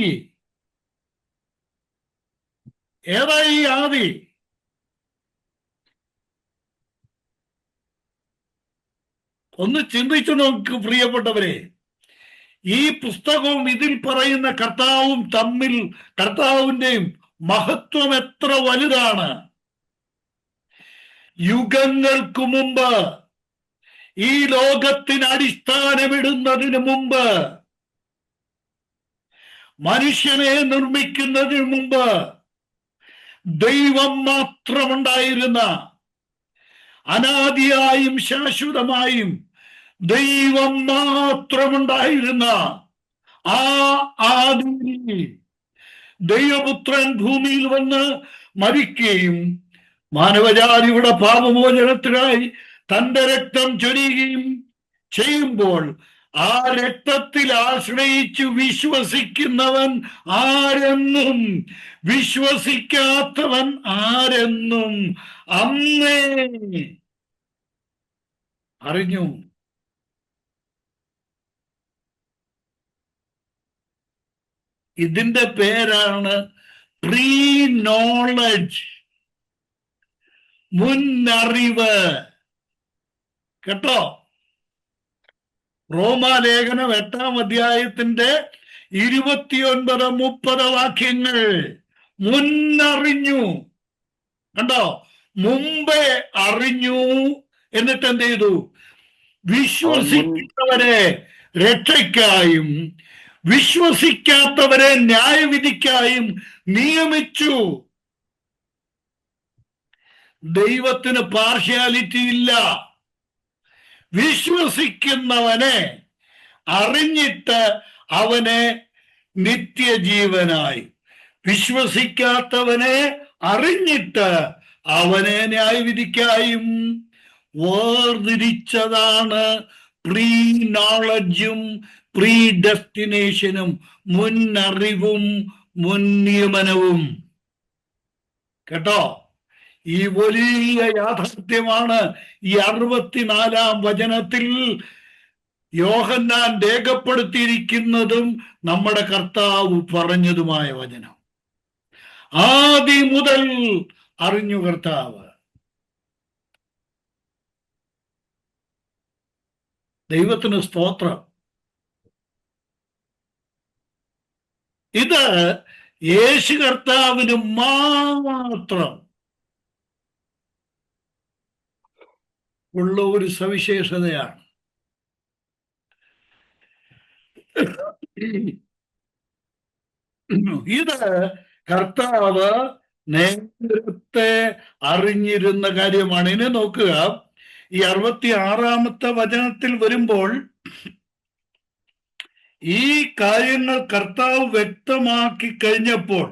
ഏതാ ഈ ആദി? ഒന്ന് ചിന്തിച്ചു നോക്ക് പ്രിയപ്പെട്ടവരെ. ഈ പുസ്തകവും ഇതിൽ പറയുന്ന കർത്താവും തമ്മിൽ, കർത്താവിന്റെയും മഹത്വം എത്ര വലുതാണ്. യുഗങ്ങൾക്ക് മുമ്പ്, ഈ ലോകത്തിന് അടിസ്ഥാനമിടുന്നതിന് മുമ്പ്, മനുഷ്യനെ നിർമ്മിക്കുന്നതിന് മുമ്പ് ദൈവം മാത്രമുണ്ടായിരുന്ന, അനാദിയായും ശാശ്വതമായും ദൈവം മാത്രമുണ്ടായിരുന്ന ആ ആദി ദൈവപുത്രൻ ഭൂമിയിൽ വന്ന് മരിക്കുകയും മാനവജാതിയുടെ പാപമോചനത്തിനായി തന്റെ രക്തം ചൊരിയുകയും ചെയ്യുമ്പോൾ ആ രക്തത്തിൽ ആശ്രയിച്ചു വിശ്വസിക്കുന്നവൻ ആരെന്നും വിശ്വസിക്കാത്തവൻ ആരെന്നും അന്നേ അറിഞ്ഞു. ഇതിന്റെ പേരാണ് പ്രീ നോളജ്, മുന്നറിവ്. കേട്ടോ, റോമാലേഖനം 8-ാം അധ്യായത്തിന്റെ 29-30 വാക്യങ്ങൾ മുന്നറിഞ്ഞു. കണ്ടോ, മുമ്പേ അറിഞ്ഞു. എന്നിട്ട് എന്ത് ചെയ്തു? വിശ്വസിക്കുന്നവരെ രക്ഷയ്ക്കായും വിശ്വസിക്കാത്തവരെ ന്യായവിധിക്കായും നിയമിച്ചു. ദൈവത്തിന് പാർഷ്യാലിറ്റി ഇല്ല. വിശ്വസിക്കുന്നവനെ അറിഞ്ഞിട്ട് അവനെ നിത്യജീവനായി, വിശ്വസിക്കാത്തവനെ അറിഞ്ഞിട്ട് അവനെ ന്യായവിധിക്കായും വേർതിരിച്ചതാണ് പ്രീ നോളജും പ്രീ ഡെസ്റ്റിനേഷനും, മുന്നറിവും മുൻനിയമനവും. കേട്ടോ, ഈ വലിയ യാഥാർത്ഥ്യമാണ് ഈ 64-ാം വചനത്തിൽ യോഹന്നാൻ രേഖപ്പെടുത്തിയിരിക്കുന്നതും നമ്മുടെ കർത്താവ് പറഞ്ഞതുമായ വചനം. ആദ്യം മുതൽ അറിഞ്ഞു കർത്താവ്. ദൈവത്തിന് സ്തോത്രം. ഇത് യേശു കർത്താവിന് മാത്രം ഉള്ള ഒരു സവിശേഷതയാണ്. ഇത് കർത്താവ് നേരത്തെ അറിഞ്ഞിരുന്ന കാര്യമാണ്. ഇനി നോക്കുക, ഈ 66-ാമത്തെ വചനത്തിൽ വരുമ്പോൾ ഈ കാര്യങ്ങൾ കർത്താവ് വ്യക്തമാക്കി കഴിഞ്ഞപ്പോൾ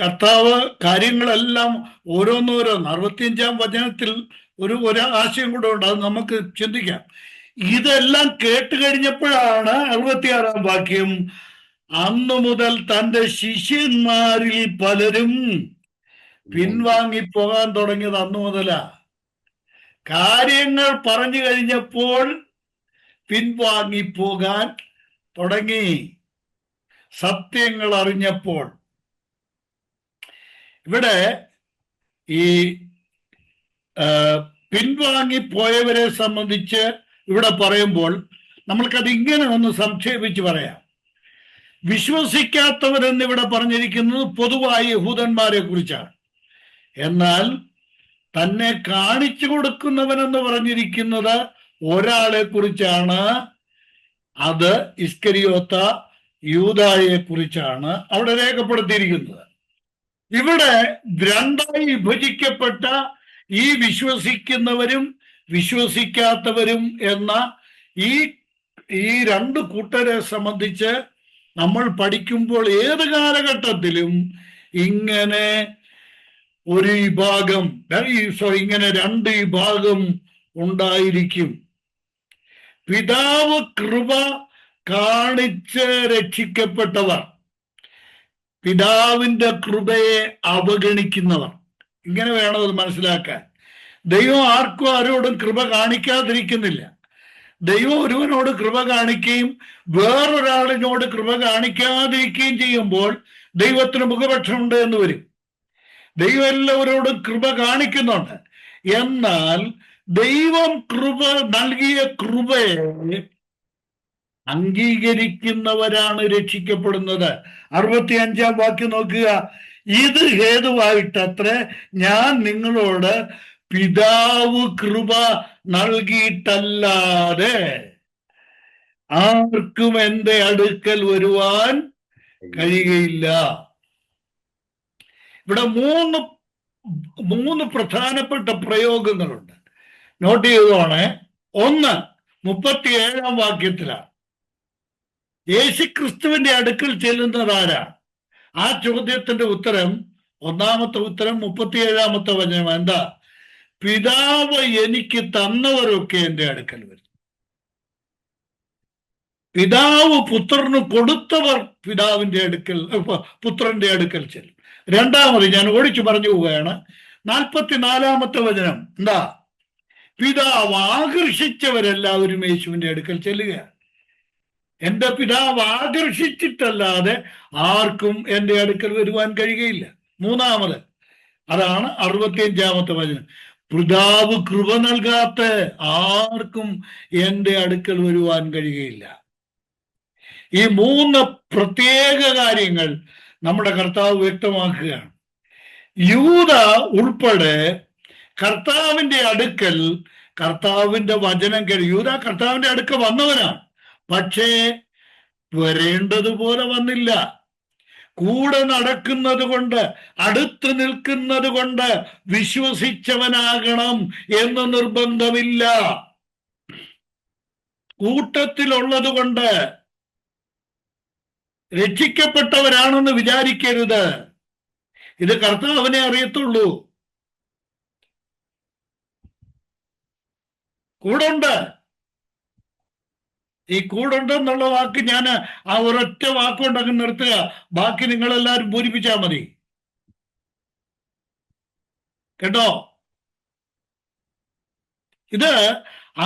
കർത്താവ് കാര്യങ്ങളെല്ലാം ഓരോന്നോരോന്ന് 65-ാം വചനത്തിൽ ഒരു ആശയം കൂടെ ഉണ്ട്, അത് നമുക്ക് ചിന്തിക്കാം. ഇതെല്ലാം കേട്ട് കഴിഞ്ഞപ്പോഴാണ് 66-ാം വാക്യം, അന്നു മുതൽ തന്റെ ശിഷ്യന്മാരിൽ പലരും പിൻവാങ്ങിപ്പോകാൻ തുടങ്ങിയത് അന്നു മുതലാ. കാര്യങ്ങൾ പറഞ്ഞു കഴിഞ്ഞപ്പോൾ പിൻവാങ്ങിപ്പോകാൻ തുടങ്ങി. സത്യങ്ങൾ അറിഞ്ഞപ്പോൾ. ഇവിടെ ഈ പിൻവാങ്ങിപ്പോയവരെ സംബന്ധിച്ച് ഇവിടെ പറയുമ്പോൾ നമ്മൾക്കത് ഇങ്ങനെ ഒന്ന് സംക്ഷേപിച്ച് പറയാം. വിശ്വസിക്കാത്തവരെന്നിവിടെ പറഞ്ഞിരിക്കുന്നത് പൊതുവായി യഹൂദന്മാരെ കുറിച്ചാണ്. എന്നാൽ തന്നെ കാണിച്ചു കൊടുക്കുന്നവനെന്ന് പറഞ്ഞിരിക്കുന്നത് ഒരാളെ കുറിച്ചാണ്. അത് ഇസ്കരിയോത്ത യൂദായെ കുറിച്ചാണ് അവിടെ രേഖപ്പെടുത്തിയിരിക്കുന്നത്. ഇവിടെ രണ്ടായി വിഭജിക്കപ്പെട്ട ഈ വിശ്വസിക്കുന്നവരും വിശ്വസിക്കാത്തവരും എന്ന ഈ രണ്ട് കൂട്ടരെ സംബന്ധിച്ച് നമ്മൾ പഠിക്കുമ്പോൾ ഏത് കാലഘട്ടത്തിലും ഇങ്ങനെ ഒരു വിഭാഗം, ഇങ്ങനെ രണ്ട് വിഭാഗം ഉണ്ടായിരിക്കും. പിതാവ് കൃപ കാണിച്ച് രക്ഷിക്കപ്പെട്ടവർ, പിതാവിന്റെ കൃപയെ അവഗണിക്കുന്നവർ. ഇങ്ങനെ വേണം അത് മനസ്സിലാക്കാൻ. ദൈവം ആർക്കും ആരോടും കൃപ കാണിക്കാതിരിക്കുന്നില്ല. ദൈവം ഒരുവനോട് കൃപ കാണിക്കുകയും വേറൊരാളിനോട് കൃപ കാണിക്കാതിരിക്കുകയും ചെയ്യുമ്പോൾ ദൈവത്തിന് മുഖപക്ഷമുണ്ട് എന്ന് വരും. ദൈവം എല്ലാവരോടും കൃപ കാണിക്കുന്നുണ്ട്. എന്നാൽ ദൈവം കൃപ നൽകിയ കൃപയെ അംഗീകരിക്കുന്നവരാണ് രക്ഷിക്കപ്പെടുന്നത്. 65-ാം വാക്യം നോക്കുക. ഇത് ഹേതുവായിട്ടത്രേ ഞാൻ നിങ്ങളോട് പിതാവ് കൃപ നൽകിയിട്ടല്ലാതെ ആർക്കും എൻ്റെ അടുക്കൽ വരുവാൻ കഴിയുകയില്ല. ഇവിടെ മൂന്ന് പ്രധാനപ്പെട്ട പ്രയോഗങ്ങളുണ്ട്. നോട്ട് ചെയ്തോണേ. ഒന്ന് 37-ാം വാക്യത്തിലാണ്. യേശുക്രിസ്തുവിന്റെ അടുക്കൽ ചെല്ലുന്നത് ആരാ? ആ ചോദ്യത്തിന്റെ ഉത്തരം, ഒന്നാമത്തെ ഉത്തരം 37-ാമത്തെ വചനം എന്താ? പിതാവ് എനിക്ക് തന്നവരൊക്കെ എൻ്റെ അടുക്കൽ വരും. പിതാവ് പുത്രന് കൊടുത്തവർ പിതാവിന്റെ അടുക്കൽ, പുത്രന്റെ അടുക്കൽ ചെല്ലും. രണ്ടാമത് ഞാൻ ഓടിച്ചു പറഞ്ഞു പോവുകയാണ്. 44-ാമത്തെ വചനം എന്താ? പിതാവ് ആകർഷിച്ചവരെല്ലാവരും യേശുവിന്റെ അടുക്കൽ ചെല്ലുക. എന്റെ പിതാവ് ആകർഷിച്ചിട്ടല്ലാതെ ആർക്കും എൻ്റെ അടുക്കൽ വരുവാൻ കഴിയുകയില്ല. മൂന്നാമത് അതാണ് 65-ാമത്തെ വചനം. പിതാവ് കൃപ നൽകാത്ത ആർക്കും എൻ്റെ അടുക്കൽ വരുവാൻ കഴിയുകയില്ല. ഈ മൂന്ന് പ്രത്യേക കാര്യങ്ങൾ നമ്മുടെ കർത്താവ് വ്യക്തമാക്കുകയാണ്. യൂദ ഉൾപ്പെടെ കർത്താവിന്റെ അടുക്കൽ കർത്താവിന്റെ വചനം കേട്ട്, യൂദ കർത്താവിന്റെ അടുക്കൽ വന്നവനാണ്, പക്ഷേ വരേണ്ടതുപോലെ വന്നില്ല. കൂടെ നടക്കുന്നത് കൊണ്ട്, അടുത്ത് നിൽക്കുന്നത് കൊണ്ട് വിശ്വസിച്ചവനാകണം എന്ന് നിർബന്ധമില്ല. കൂട്ടത്തിലുള്ളത് കൊണ്ട് രക്ഷിക്കപ്പെട്ടവരാണെന്ന് വിചാരിക്കരുത്. ഇത് കർത്താവിനെ അറിയത്തുള്ളൂ. കൂടുണ്ട്. ഈ കൂടുണ്ടെന്നുള്ള വാക്ക് ഞാൻ ആ ഒരൊറ്റ വാക്കുകൊണ്ടങ്ങ് നിർത്തുക. ബാക്കി നിങ്ങളെല്ലാവരും പൂരിപ്പിച്ചാൽ മതി. കേട്ടോ? ഇത്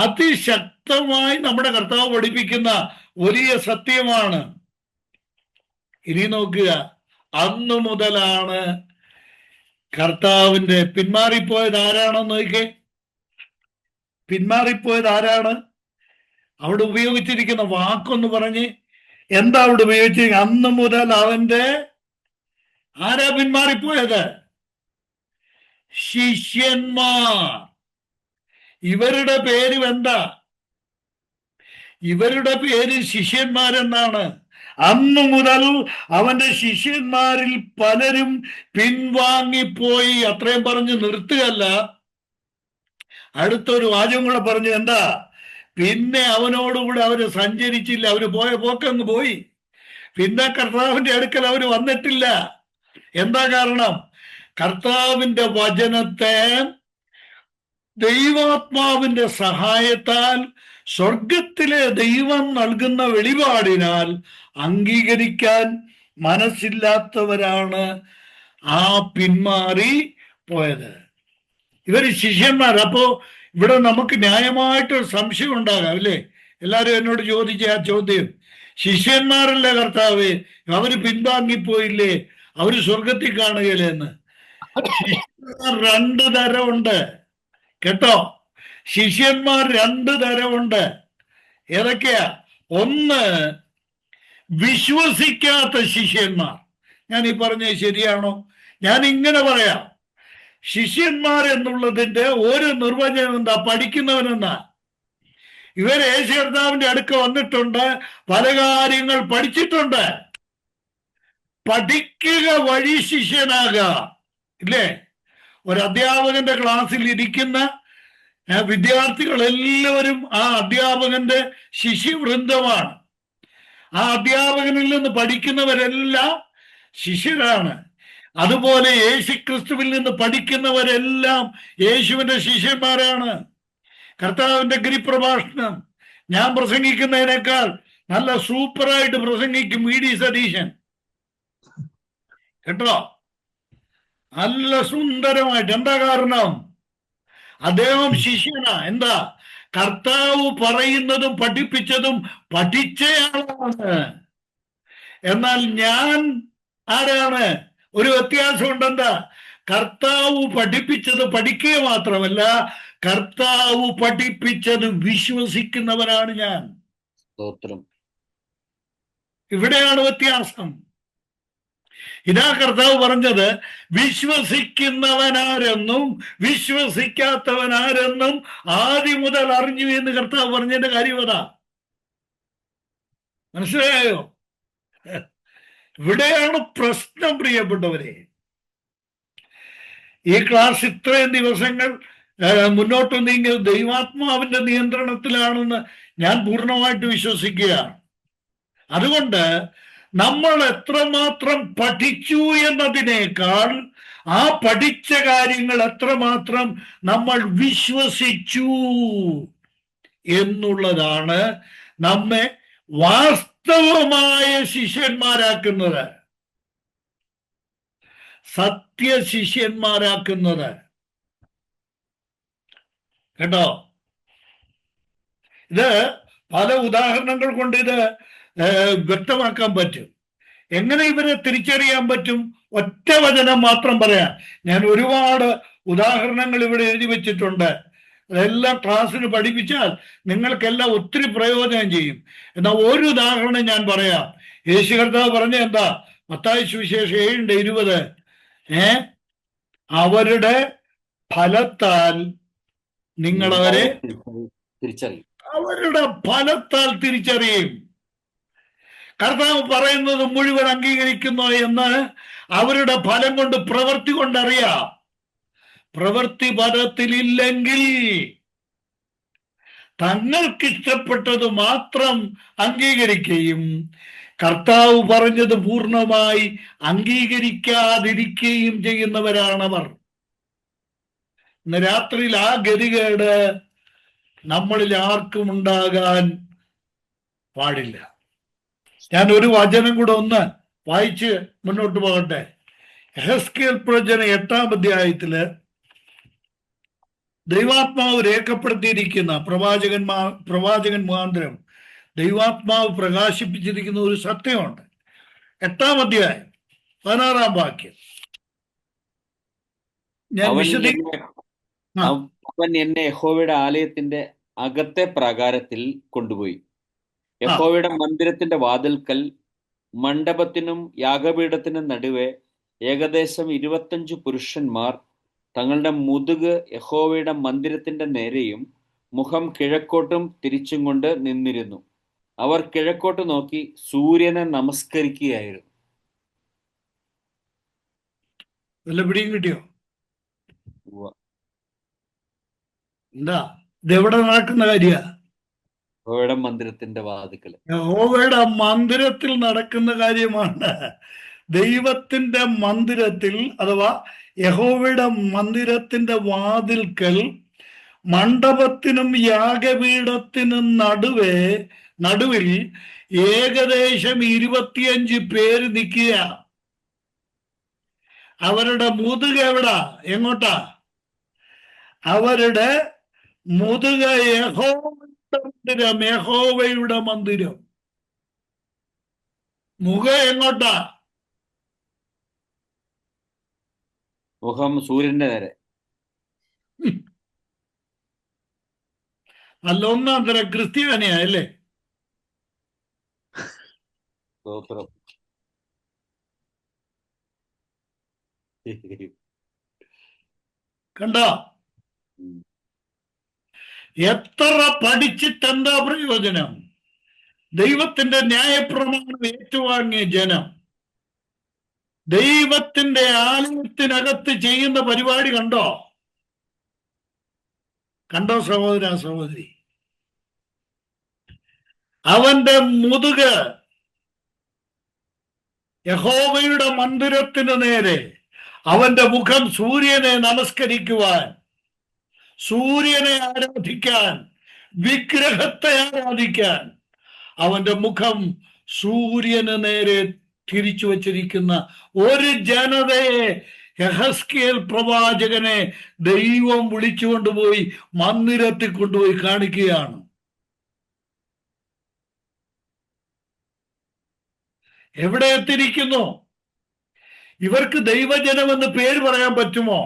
അതിശക്തമായി നമ്മുടെ കർത്താവ് പഠിപ്പിക്കുന്ന വലിയ സത്യമാണ്. ഇനി നോക്കുക. അന്നു മുതലാണ് കർത്താവിന്റെ പിന്മാറിപ്പോയത് ആരാണെന്ന് നോക്കിക്കേ. പിന്മാറിപ്പോയത് ആരാണ്? അവിടെ ഉപയോഗിച്ചിരിക്കുന്ന വാക്കൊന്ന് പറഞ്ഞ് എന്താ അവിടെ ഉപയോഗിച്ചിരിക്കുന്നത്? അന്ന് മുതൽ അവന്റെ ആരാ പിന്മാറിപ്പോയത്? ശിഷ്യന്മാർ. ഇവരുടെ പേര് എന്താ? ഇവരുടെ പേര് ശിഷ്യന്മാരെന്നാണ്. അന്നു മുതൽ അവന്റെ ശിഷ്യന്മാരിൽ പലരും പിൻവാങ്ങിപ്പോയി. അത്രയും പറഞ്ഞ് നിർത്തുകയല്ല, അടുത്തൊരു വാചകം കൂടെ പറഞ്ഞു. എന്താ? പിന്നെ അവനോടുകൂടെ അവര് സഞ്ചരിച്ചില്ല. അവര് പോയ പോക്കങ്ങ് പോയി. പിന്നെ കർത്താവിന്റെ അടുക്കൽ അവര് വന്നിട്ടില്ല. എന്താ കാരണം? കർത്താവിന്റെ വചനത്തെ ദൈവാത്മാവിന്റെ സഹായത്താൽ, സ്വർഗത്തിലെ ദൈവം നൽകുന്ന വെളിപാടിനാൽ അംഗീകരിക്കാൻ മനസ്സില്ലാത്തവരാണ് ആ പിന്മാറി പോയത്. ഇവര് ശിഷ്യന്മാർ. അപ്പോ ഇവിടെ നമുക്ക് ന്യായമായിട്ടൊരു സംശയം ഉണ്ടാകാം അല്ലേ? എല്ലാവരും എന്നോട് ചോദിച്ച ആ ചോദ്യം, ശിഷ്യന്മാരല്ലേ കർത്താവേ, അവര് പിൻവാങ്ങിപ്പോയില്ലേ, അവര് സ്വർഗത്തിൽ കാണുകയില്ലെന്ന്. ശിഷ്യന്മാർ രണ്ട് തരമുണ്ട് കേട്ടോ. ശിഷ്യന്മാർ രണ്ട് തരമുണ്ട്. ഏതൊക്കെയാ? ഒന്ന്, വിശ്വസിക്കാത്ത ശിഷ്യന്മാർ. ഞാൻ ഈ പറഞ്ഞത് ശരിയാണോ? ഞാൻ ഇങ്ങനെ പറയാം, ശിഷ്യന്മാർ എന്നുള്ളതിന്റെ ഒരു നിർവചനം എന്താ? പഠിക്കുന്നവനെന്നാ. ഇവർ യേശു കർത്താവിന്റെ അടുക്ക വന്നിട്ടുണ്ട്, പല കാര്യങ്ങൾ പഠിച്ചിട്ടുണ്ട്. പഠിക്കുക വഴി ശിഷ്യനാകുക, ഇല്ലേ? ഒരു അധ്യാപകന്റെ ക്ലാസ്സിൽ ഇരിക്കുന്ന വിദ്യാർത്ഥികൾ എല്ലാവരും ആ അധ്യാപകന്റെ ശിഷ്യവൃന്ദമാണ്. ആ അധ്യാപകനിൽ നിന്ന് പഠിക്കുന്നവരെല്ലാം ശിഷ്യരാണ്. അതുപോലെ യേശുക്രിസ്തുവിൽ നിന്ന് പഠിക്കുന്നവരെല്ലാം യേശുവിന്റെ ശിഷ്യന്മാരാണ്. കർത്താവിന്റെ ഗിരിപ്രഭാഷണം ഞാൻ പ്രസംഗിക്കുന്നതിനേക്കാൾ നല്ല സൂപ്പറായിട്ട് പ്രസംഗിക്കും വി.ഡി. സതീശൻ കേട്ടോ. നല്ല സുന്ദരമായിട്ട്. എന്താ കാരണം? അദ്ദേഹം ശിഷ്യനാ. എന്താ? കർത്താവ് പറയുന്നതും പഠിപ്പിച്ചതും പഠിച്ചയാളാണ്. എന്നാൽ ഞാൻ ആരാണ്? ഒരു വ്യത്യാസമുണ്ട്. എന്താ? കർത്താവ് പഠിപ്പിച്ചത് പഠിക്കുക മാത്രമല്ല, കർത്താവ് പഠിപ്പിച്ചത് വിശ്വസിക്കുന്നവനാണ് ഞാൻ. സ്തോത്രം. ഇവിടെയാണ് വ്യത്യാസം. ഇതാ കർത്താവ് പറഞ്ഞത്, വിശ്വസിക്കുന്നവനാരെന്നും വിശ്വസിക്കാത്തവനാരെന്നും ആദ്യം മുതൽ അറിഞ്ഞു എന്ന് കർത്താവ് പറഞ്ഞതിന്റെ കാര്യം അതാ. മനസ്സിലായോ? ഇവിടെയാണ് പ്രശ്നം, പ്രിയപ്പെട്ടവരെ. ഈ ക്ലാസ് ഇത്രയും ദിവസങ്ങൾ മുന്നോട്ട് നീങ്ങിയത് ദൈവാത്മാവിന്റെ നിയന്ത്രണത്തിലാണെന്ന് ഞാൻ പൂർണ്ണമായിട്ട് വിശ്വസിക്കുകയാണ്. അതുകൊണ്ട് നമ്മൾ എത്രമാത്രം പഠിച്ചു എന്നതിനേക്കാൾ ആ പഠിച്ച കാര്യങ്ങൾ എത്രമാത്രം നമ്മൾ വിശ്വസിച്ചു എന്നുള്ളതാണ് നമ്മെ വാസ്തവമായ ശിഷ്യന്മാരാക്കുന്നത്, സത്യശിഷ്യന്മാരാക്കുന്നത് കേട്ടോ. ഇത് പല ഉദാഹരണങ്ങൾ കൊണ്ട് ഇത് വ്യക്തമാക്കാൻ പറ്റും. എങ്ങനെ ഇവരെ തിരിച്ചറിയാൻ പറ്റും? ഒറ്റ വചനം മാത്രം പറയാം. ഞാൻ ഒരുപാട് ഉദാഹരണങ്ങൾ ഇവിടെ എഴുതി വെച്ചിട്ടുണ്ട്. അതെല്ലാം ക്ലാസ്സിന് പഠിപ്പിച്ചാൽ നിങ്ങൾക്കെല്ലാം ഒത്തിരി പ്രയോജനം ചെയ്യും. എന്നാൽ ഒരു ഉദാഹരണം ഞാൻ പറയാം. യേശു കർത്താവ് പറഞ്ഞ എന്താ? മത്തായി സുവിശേഷം 7:20, അവരുടെ ഫലത്താൽ നിങ്ങളവരെ തിരിച്ചറിയും. അവരുടെ ഫലത്താൽ തിരിച്ചറിയും. കർത്താവ് പറയുന്നത് മുഴുവൻ അംഗീകരിക്കുന്നു എന്ന് അവരുടെ ഫലം കൊണ്ട്, പ്രവൃത്തി കൊണ്ടറിയാം. പ്രവൃത്തി പദത്തിലില്ലെങ്കിൽ തങ്ങൾക്കിഷ്ടപ്പെട്ടത് മാത്രം അംഗീകരിക്കുകയും കർത്താവ് പറഞ്ഞത് പൂർണ്ണമായി അംഗീകരിക്കാതിരിക്കുകയും ചെയ്യുന്നവരാണവർ. ഇന്ന് രാത്രിയിൽ ആ ഗതികേട് നമ്മളിൽ ആർക്കും ഉണ്ടാകാൻ പാടില്ല. ഞാൻ ഒരു വചനം കൂടെ ഒന്ന് വായിച്ച് മുന്നോട്ട് പോകട്ടെ. യെഹെസ്കേൽ പ്രവചനം 8-ാം അധ്യായത്തില് ദൈവാത്മാവ് രേഖപ്പെടുത്തിയിരിക്കുന്ന പ്രവാചകൻ മുഖാന്തരം ദൈവാത്മാവ് പ്രകാശിപ്പിച്ചിരിക്കുന്ന ഒരു സത്യമുണ്ട്. 8-ാം അധ്യായം 16-ാം വാക്യം ഞാൻ അവൻ എന്നെ യഹോവയുടെ ആലയത്തിന്റെ അകത്തെ പ്രാകാരത്തിൽ കൊണ്ടുപോയി. യഹോവയുടെ മന്ദിരത്തിന്റെ വാതിൽക്കൽ മണ്ഡപത്തിനും യാഗപീഠത്തിനും നടുവെ ഏകദേശം 25 പുരുഷന്മാർ തങ്ങളുടെ മുതുക് യഹോവയുടെ മന്ദിരത്തിന്റെ നേരെയും മുഖം കിഴക്കോട്ടും തിരിച്ചും കൊണ്ട് നിന്നിരുന്നു. അവർ കിഴക്കോട്ട് നോക്കി സൂര്യനെ നമസ്കരിക്കുകയായിരുന്നു. പിടിയും കിട്ടിയോ? എന്താ ഇതെവിടെ നടക്കുന്ന കാര്യ? യഹോവയുടെ മന്ദിരത്തിന്റെ വാതിൽക്കൽ, യഹോവയുടെ മന്ദിരത്തിൽ നടക്കുന്ന കാര്യമാണ്. ദൈവത്തിന്റെ മന്ദിരത്തിൽ അഥവാ യഹോവയുടെ മന്ദിരത്തിന്റെ വാതിൽക്കൽ മണ്ഡപത്തിനും യാഗപീഠത്തിനും നടുവിൽ ഏകദേശം 25 പേര് നിൽക്കുക. അവരുടെ മുതുക എവിടാ? എങ്ങോട്ടാ? അവരുടെ മുതുക യഹോവയുടെ മന്ദിരം, യഹോവയുടെ മന്ദിരം. മുഖം എങ്ങോട്ടാ? മുഖം സൂര്യന്റെ നേരെ. അല്ല, ഒന്നാം തരം ക്രിസ്ത്യാനിയാ അല്ലേ? സ്തോത്രം. കണ്ടോ? എത്ര പഠിച്ചിട്ടെന്താ പ്രയോജനം? ദൈവത്തിന്റെ ന്യായപ്രമാണം ഏറ്റുവാങ്ങിയ ജനം ദൈവത്തിന്റെ ആലയത്തിനകത്ത് ചെയ്യുന്ന പരിപാടി കണ്ടോ? കണ്ടോ സഹോദര സഹോദരി? അവന്റെ മുതുക് യഹോവയുടെ മന്ദിരത്തിന് നേരെ, അവന്റെ മുഖം സൂര്യനെ നമസ്കരിക്കുവാൻ, സൂര്യനെ ആരാധിക്കാൻ, വിഗ്രഹത്തെ ആരാധിക്കാൻ. അവന്റെ മുഖം സൂര്യന് നേരെ തിരിച്ചു വച്ചിരിക്കുന്ന ഒരു ജനതയെ യെഹെസ്കേൽ പ്രവാചകനെ ദൈവം വിളിച്ചുകൊണ്ടുപോയി മന്ദിരത്തിൽ കൊണ്ടുപോയി കാണിക്കുകയാണ്. എവിടെ എത്തിയിരിക്കുന്നു? ഇവർക്ക് ദൈവജനമെന്ന് പേര് പറയാൻ പറ്റുമോ?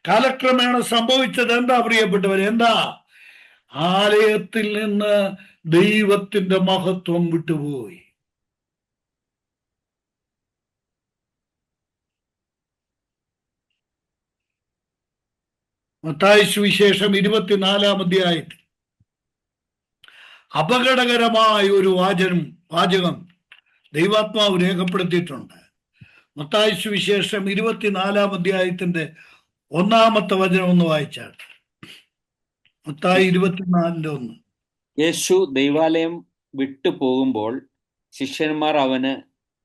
കാലക്രമേണ സംഭവിച്ചത് എന്താ പ്രിയപ്പെട്ടവർ? എന്താ? ആലയത്തിൽ നിന്ന് ദൈവത്തിന്റെ മഹത്വം വിട്ടുപോയി. മത്തായി സുവിശേഷം 24-ാം അധ്യായത്തിൽ അപകടകരമായ ഒരു വാചകം ദൈവാത്മാവ് രേഖപ്പെടുത്തിയിട്ടുണ്ട്. മത്തായി സുവിശേഷം 24-ാം അധ്യായത്തിന്റെ 1-ാമത്തെ വചനം ഒന്ന് വായിച്ചാൽ. മത്തായി 24:1. യേശു ദൈവാലയം വിട്ടു പോകുമ്പോൾ ശിഷ്യന്മാർ അവന്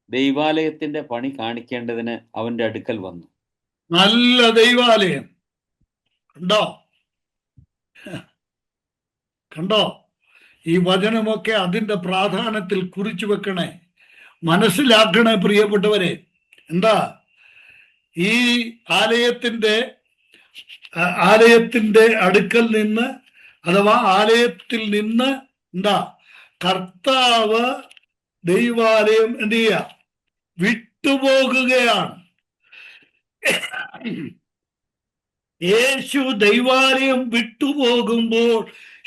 ദൈവാലയത്തിന്റെ പണി കാണിക്കേണ്ടതിന് അവന്റെ അടുക്കൽ വന്നു. നല്ല ദൈവാലയം കണ്ടോ? കണ്ടോ? ഈ വചനമൊക്കെ അതിന്റെ പ്രാധാന്യത്തിൽ കുറിച്ചു വെക്കണേ, മനസ്സിലാക്കണേ പ്രിയപ്പെട്ടവരെ. എന്താ? ഈ ആലയത്തിന്റെ അടുക്കൽ നിന്ന്, അഥവാ ആലയത്തിൽ നിന്ന് എന്താ കർത്താവ് ദൈവാലയം എന്ത് ചെയ്യുക? വിട്ടുപോകുകയാണ്. യേശു ദൈവാലയം വിട്ടുപോകുമ്പോൾ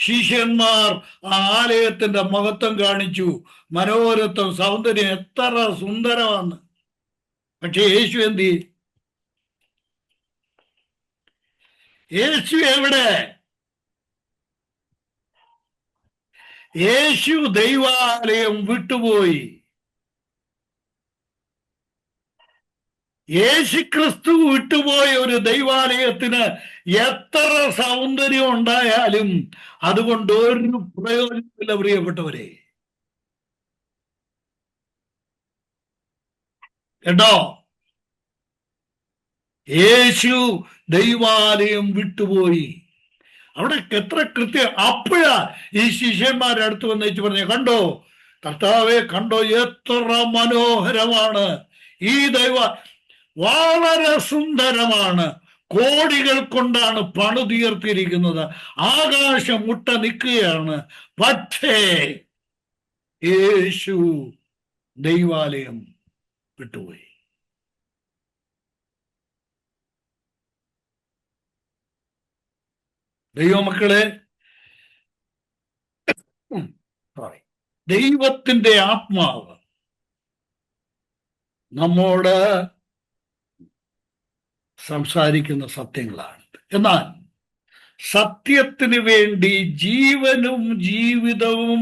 ശിഷ്യന്മാർ ആ ആലയത്തിന്റെ മഹത്വം കാണിച്ചു. മനോരത്വം, സൗന്ദര്യം, എത്ര സുന്ദരമാണ്. പക്ഷെ യേശു എന്ത് ചെയ്യും? യേശു എവിടെ? യേശു ദൈവാലയം വിട്ടുപോയി. യേശുക്രിസ്തു വിട്ടുപോയ ഒരു ദൈവാലയത്തിന് എത്ര സൗന്ദര്യം ഉണ്ടായാലും അതുകൊണ്ട് ഒരു പ്രയോജനമില്ല പ്രിയപ്പെട്ടവരെ. കേട്ടോ? യേശു ദൈവാലയം വിട്ടുപോയി. അവിടെ എത്ര കൃത്യം. അപ്പോഴാ ഈ ശിഷ്യന്മാരുടെ അടുത്ത് വന്നേച്ച് പറഞ്ഞു, കണ്ടോ കർത്താവെ, കണ്ടോ എത്ര മനോഹരമാണ് ഈ വളരെ സുന്ദരമാണ്. കോടികൾ കൊണ്ടാണ് പണിതീർത്തിരിക്കുന്നത്. ആകാശം മുട്ട നിൽക്കുകയാണ്. പക്ഷേ യേശു ദൈവാലയം വിട്ടുപോയി. ദൈവമക്കളെ, ദൈവത്തിന്റെ ആത്മാവ് നമ്മോട് സംസാരിക്കുന്ന സത്യങ്ങളാണ്. എന്നാൽ സത്യത്തിന് വേണ്ടി ജീവനും ജീവിതവും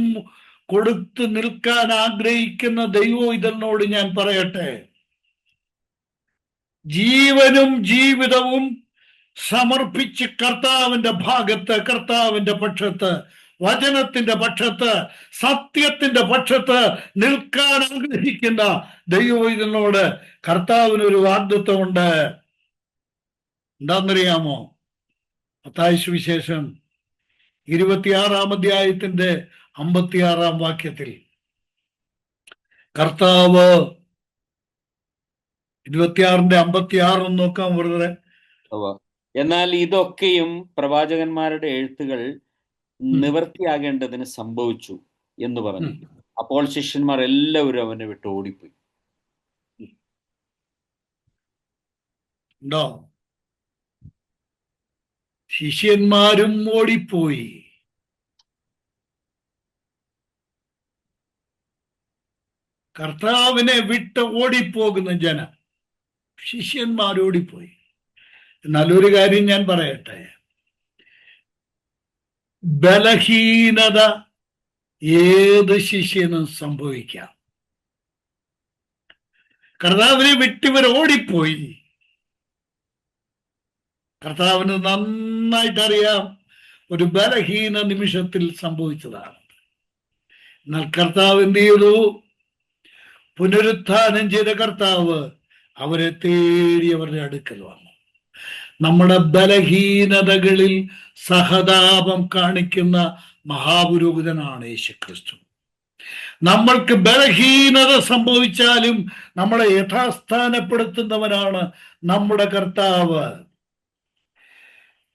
കൊടുത്തു നിൽക്കാൻ ആഗ്രഹിക്കുന്ന ദൈവം ഇതിനോട് ഞാൻ പറയട്ടെ, ജീവനും ജീവിതവും സമർപ്പിച്ച് കർത്താവിന്റെ ഭാഗത്ത്, കർത്താവിന്റെ പക്ഷത്ത്, വചനത്തിന്റെ പക്ഷത്ത്, സത്യത്തിന്റെ പക്ഷത്ത് നിൽക്കാൻ ആഗ്രഹിക്കുന്ന ദൈവത്തിനോട് കർത്താവിനൊരു വാഗ്ദത്തമുണ്ട്. എന്താണെന്നറിയാമോ? മത്തായി സുവിശേഷം 26-ാം അധ്യായത്തിന്റെ 56-ാം വാക്യത്തിൽ കർത്താവ് 26-ന്റെ 56 നോക്കാം വെറുതെ. എന്നാൽ ഇതൊക്കെയും പ്രവാചകന്മാരുടെ എഴുത്തുകൾ ഉം. നിവൃത്തിയാകേണ്ടതിന് സംഭവിച്ചു എന്ന് പറഞ്ഞു. ഉം. അപ്പോൾ ശിഷ്യന്മാർ എല്ലാവരും അവനെ വിട്ട് ഓടിപ്പോയി. ഉണ്ടോ? ശിഷ്യന്മാരും ഓടിപ്പോയി. കർത്താവിനെ വിട്ട് ഓടിപ്പോകുന്ന ജനം, ശിഷ്യന്മാർ ഓടിപ്പോയി. എന്നാൽ ഒരു കാര്യം ഞാൻ പറയട്ടെ, ബലഹീനത ഏത് ശിഷ്യനും സംഭവിക്കാം. കർത്താവിനെ വിട്ടിവർ ഓടിപ്പോയി. കർത്താവിന് നന്നായിട്ട് അറിയാം ഒരു ബലഹീന നിമിഷത്തിൽ സംഭവിച്ചതാണ്. എന്നാൽ കർത്താവ് എന്ത് ചെയ്തു? പുനരുത്ഥാനം ചെയ്ത കർത്താവ് അവരെ തേടി അവരുടെ അടുക്കൽ വന്നു. നമ്മുടെ ബലഹീനതകളിൽ സഹതാപം കാണിക്കുന്ന മഹാപുരോഹിതനാണ് യേശുക്രിസ്തു. നമ്മൾക്ക് ബലഹീനത സംഭവിച്ചാലും നമ്മളെ യഥാസ്ഥാനപ്പെടുത്തുന്നവനാണ് നമ്മുടെ കർത്താവ്.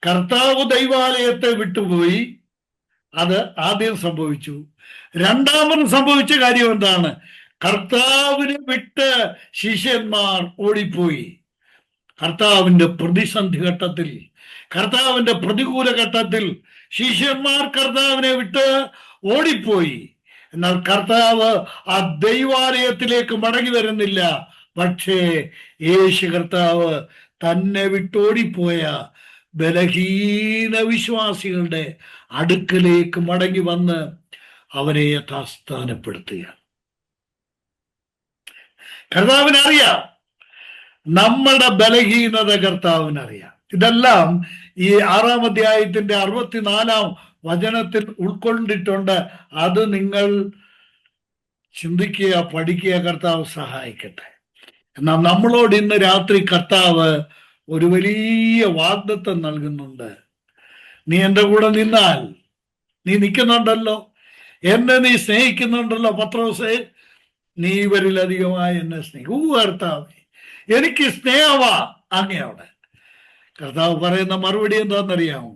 കർത്താവ് ദൈവാലയത്തെ വിട്ടുപോയി, അത് ആദ്യം സംഭവിച്ചു. രണ്ടാമത് സംഭവിച്ച കാര്യം എന്താണ്? കർത്താവിനെ വിട്ട് ശിഷ്യന്മാർ ഓടിപ്പോയി. കർത്താവിന്റെ പ്രതിസന്ധി ഘട്ടത്തിൽ, കർത്താവിന്റെ പ്രതികൂല ഘട്ടത്തിൽ ശിഷ്യന്മാർ കർത്താവിനെ വിട്ട് ഓടിപ്പോയി. എന്നാൽ കർത്താവ് ആ ദൈവാലയത്തിലേക്ക് മടങ്ങി വരുന്നില്ല. പക്ഷേ യേശു കർത്താവ് തന്നെ വിട്ടോടിപ്പോയ ബലഹീന വിശ്വാസികളുടെ അടുക്കലേക്ക് മടങ്ങി വന്ന് അവരെ യഥാസ്ഥാനപ്പെടുത്തുക. കർത്താവിനറിയാം നമ്മുടെ ബലഹീനത, കർത്താവിനറിയാം. ഇതെല്ലാം ഈ 6-ാം അധ്യായത്തിന്റെ 64-ാം വചനത്തിൽ ഉൾക്കൊണ്ടിട്ടുണ്ട്. അത് നിങ്ങൾ ചിന്തിക്കുക, പഠിക്കുക. കർത്താവ് സഹായിക്കട്ടെ. എന്നാൽ നമ്മളോട് ഇന്ന് രാത്രി കർത്താവ് ഒരു വലിയ വാഗ്ദത്തം നൽകുന്നുണ്ട്. നീ എൻ്റെ കൂടെ നിന്നാൽ, നീ നിൽക്കുന്നുണ്ടല്ലോ, എന്നെ നീ സ്നേഹിക്കുന്നുണ്ടല്ലോ പത്രോസേ, നീ ഇവരിലധികമായി എന്നെ സ്നേഹിക്കൂ. കർത്താവേ, എനിക്ക് സ്നേഹമാ അങ്ങയോട്. കർത്താവ് പറയുന്ന മറുപടി എന്താണെന്നറിയാമോ?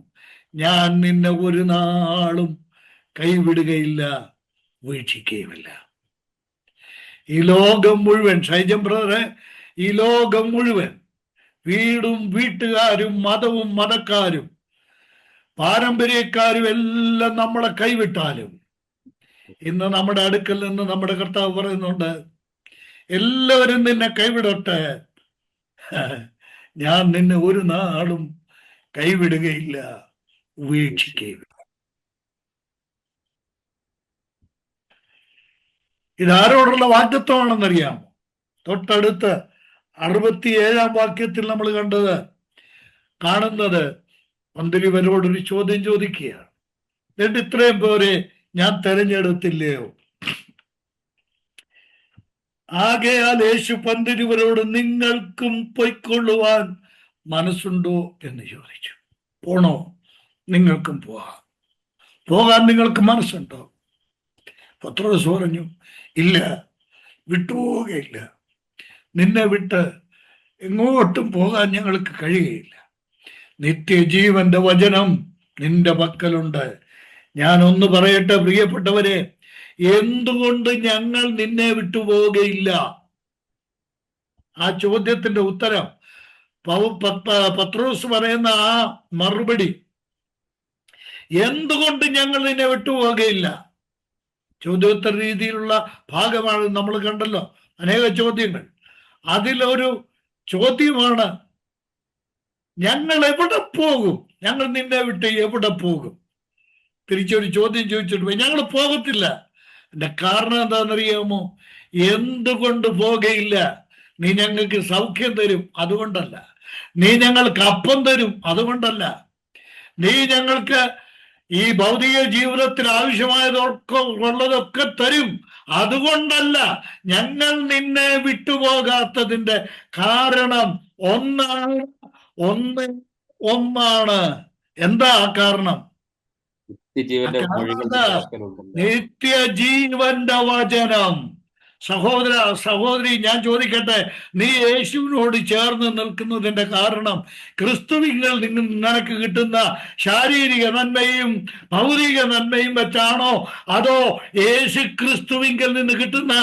ഞാൻ നിന്നെ ഒരു നാളും കൈവിടുകയില്ല, വീക്ഷിക്കുകയുമില്ല. ഈ ലോകം മുഴുവൻ, ഷൈജം ബ്രദറെ, ഈ ലോകം മുഴുവൻ, വീടും വീട്ടുകാരും മതവും മതക്കാരും പാരമ്പര്യക്കാരും എല്ലാം നമ്മളെ കൈവിട്ടാലും, ഇന്ന് നമ്മുടെ അടുക്കൽ നിന്ന് നമ്മുടെ കർത്താവ് പറയുന്നുണ്ട്, എല്ലാവരും നിന്നെ കൈവിടട്ടെ, ഞാൻ നിന്നെ ഒരു നാളും കൈവിടുകയില്ല, ഉപേക്ഷിക്കുകയില്ല. ഇതാരോടുള്ള വാഗ്ദത്വമാണെന്നറിയാമോ? തൊട്ടടുത്ത് 67-ാം വാക്യത്തിൽ നമ്മൾ കാണുന്നത് പന്തിരുവരോടൊരു ചോദ്യം ചോദിക്കുകയാണ്. എന്നിട്ട് ഇത്രയും പേരെ ഞാൻ തെരഞ്ഞെടുത്തില്ലയോ? ആകയാൽ യേശു പന്തിരുവരോട് നിങ്ങൾക്കും പൊയ്ക്കൊള്ളുവാൻ മനസ്സുണ്ടോ എന്ന് ചോദിച്ചു. പോണോ? നിങ്ങൾക്കും പോകാൻ നിങ്ങൾക്ക് മനസ്സുണ്ടോ? പത്രോസ് പറഞ്ഞു, ഇല്ല, വിട്ടുപോവുകയില്ല. നിന്നെ വിട്ട് എങ്ങോട്ടും പോകാൻ ഞങ്ങൾക്ക് കഴിയുകയില്ല. നിത്യജീവന്റെ വചനം നിന്റെ പക്കലുണ്ട്. ഞാൻ ഒന്ന് പറയട്ടെ പ്രിയപ്പെട്ടവരെ, എന്തുകൊണ്ട് ഞങ്ങൾ നിന്നെ വിട്ടുപോവുകയില്ല? ആ ചോദ്യത്തിന്റെ ഉത്തരം പത്രോസ് പറയുന്ന ആ മറുപടി, എന്തുകൊണ്ട് ഞങ്ങൾ നിന്നെ വിട്ടുപോവുകയില്ല, ചോദ്യോത്തര രീതിയിലുള്ള ഭാഗമാണ്. നമ്മൾ കണ്ടല്ലോ അനേക ചോദ്യങ്ങൾ. അതിലൊരു ചോദ്യമാണ്, ഞങ്ങൾ എവിടെ പോകും? ഞങ്ങൾ നിന്നെ വിട്ട് എവിടെ പോകും? തിരിച്ചൊരു ചോദ്യം ചോദിച്ചിട്ട് പോയി, ഞങ്ങൾ പോകത്തില്ല. എന്റെ കാരണം എന്താണെന്നറിയാമോ? എന്തുകൊണ്ട് പോകയില്ല? നീ ഞങ്ങൾക്ക് സൗഖ്യം തരും, അതുകൊണ്ടല്ല. നീ ഞങ്ങൾക്ക് അപ്പം തരും, അതുകൊണ്ടല്ല. നീ ഞങ്ങൾക്ക് ഈ ഭൗതിക ജീവിതത്തിൽ ആവശ്യമായതൊക്കെ ഉള്ളതൊക്കെ തരും, അതുകൊണ്ടല്ല. ഞങ്ങൾ നിന്നെ വിട്ടുപോകാത്തതിന്റെ കാരണം ഒന്നാണ്. എന്താ ആ കാരണം? നിത്യജീവന്റെ വചനം. സഹോദര സഹോദരി, ഞാൻ ചോദിക്കട്ടെ, നീ യേശുവിനോട് ചേർന്ന് നിൽക്കുന്നതിന്റെ കാരണം ക്രിസ്തുവിൽ നിന്ന് നിനക്ക് കിട്ടുന്ന ശാരീരിക നന്മയും ഭൗതിക നന്മയും വെച്ചാണോ, അതോ യേശു ക്രിസ്തുവിൽ നിന്ന് കിട്ടുന്ന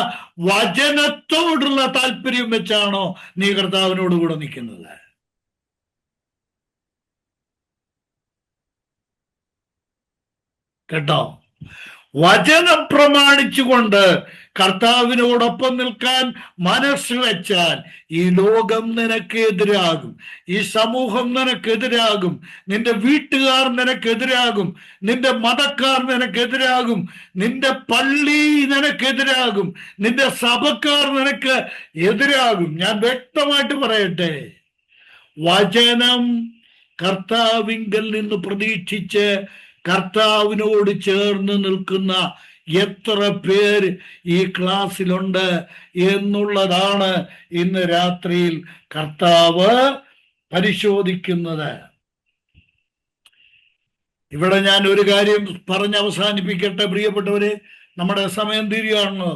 വചനത്തോടുള്ള താല്പര്യം വെച്ചാണോ നീ കർത്താവിനോട് കൂടെ നിൽക്കുന്നത്? കേട്ടോ, വചനം പ്രമാണിച്ചുകൊണ്ട് കർത്താവിനോടൊപ്പം നിൽക്കാൻ മനസ്സ് വെച്ചാൽ ഈ ലോകം നിനക്കെതിരാകും, ഈ സമൂഹം നിനക്കെതിരാകും, നിന്റെ വീട്ടുകാർ നിനക്കെതിരാകും, നിന്റെ മതക്കാർ നിനക്കെതിരാകും, നിന്റെ പള്ളി നിനക്കെതിരാകും, നിന്റെ സഭക്കാർ നിനക്ക് എതിരാകും. ഞാൻ വ്യക്തമായിട്ട് പറയട്ടെ, വചനം കർത്താവിങ്കൽ നിന്ന് പ്രതീക്ഷിച്ച് കർത്താവിനോട് ചേർന്ന് നിൽക്കുന്ന എത്ര പേര് ഈ ക്ലാസ്സിലുണ്ട് എന്നുള്ളതാണ് ഇന്ന് രാത്രിയിൽ കർത്താവ് പരിശോധിക്കുന്നത്. ഇവിടെ ഞാൻ ഒരു കാര്യം പറഞ്ഞ് അവസാനിപ്പിക്കട്ടെ പ്രിയപ്പെട്ടവരെ, നമ്മുടെ സമയം തീരുകയാണല്ലോ.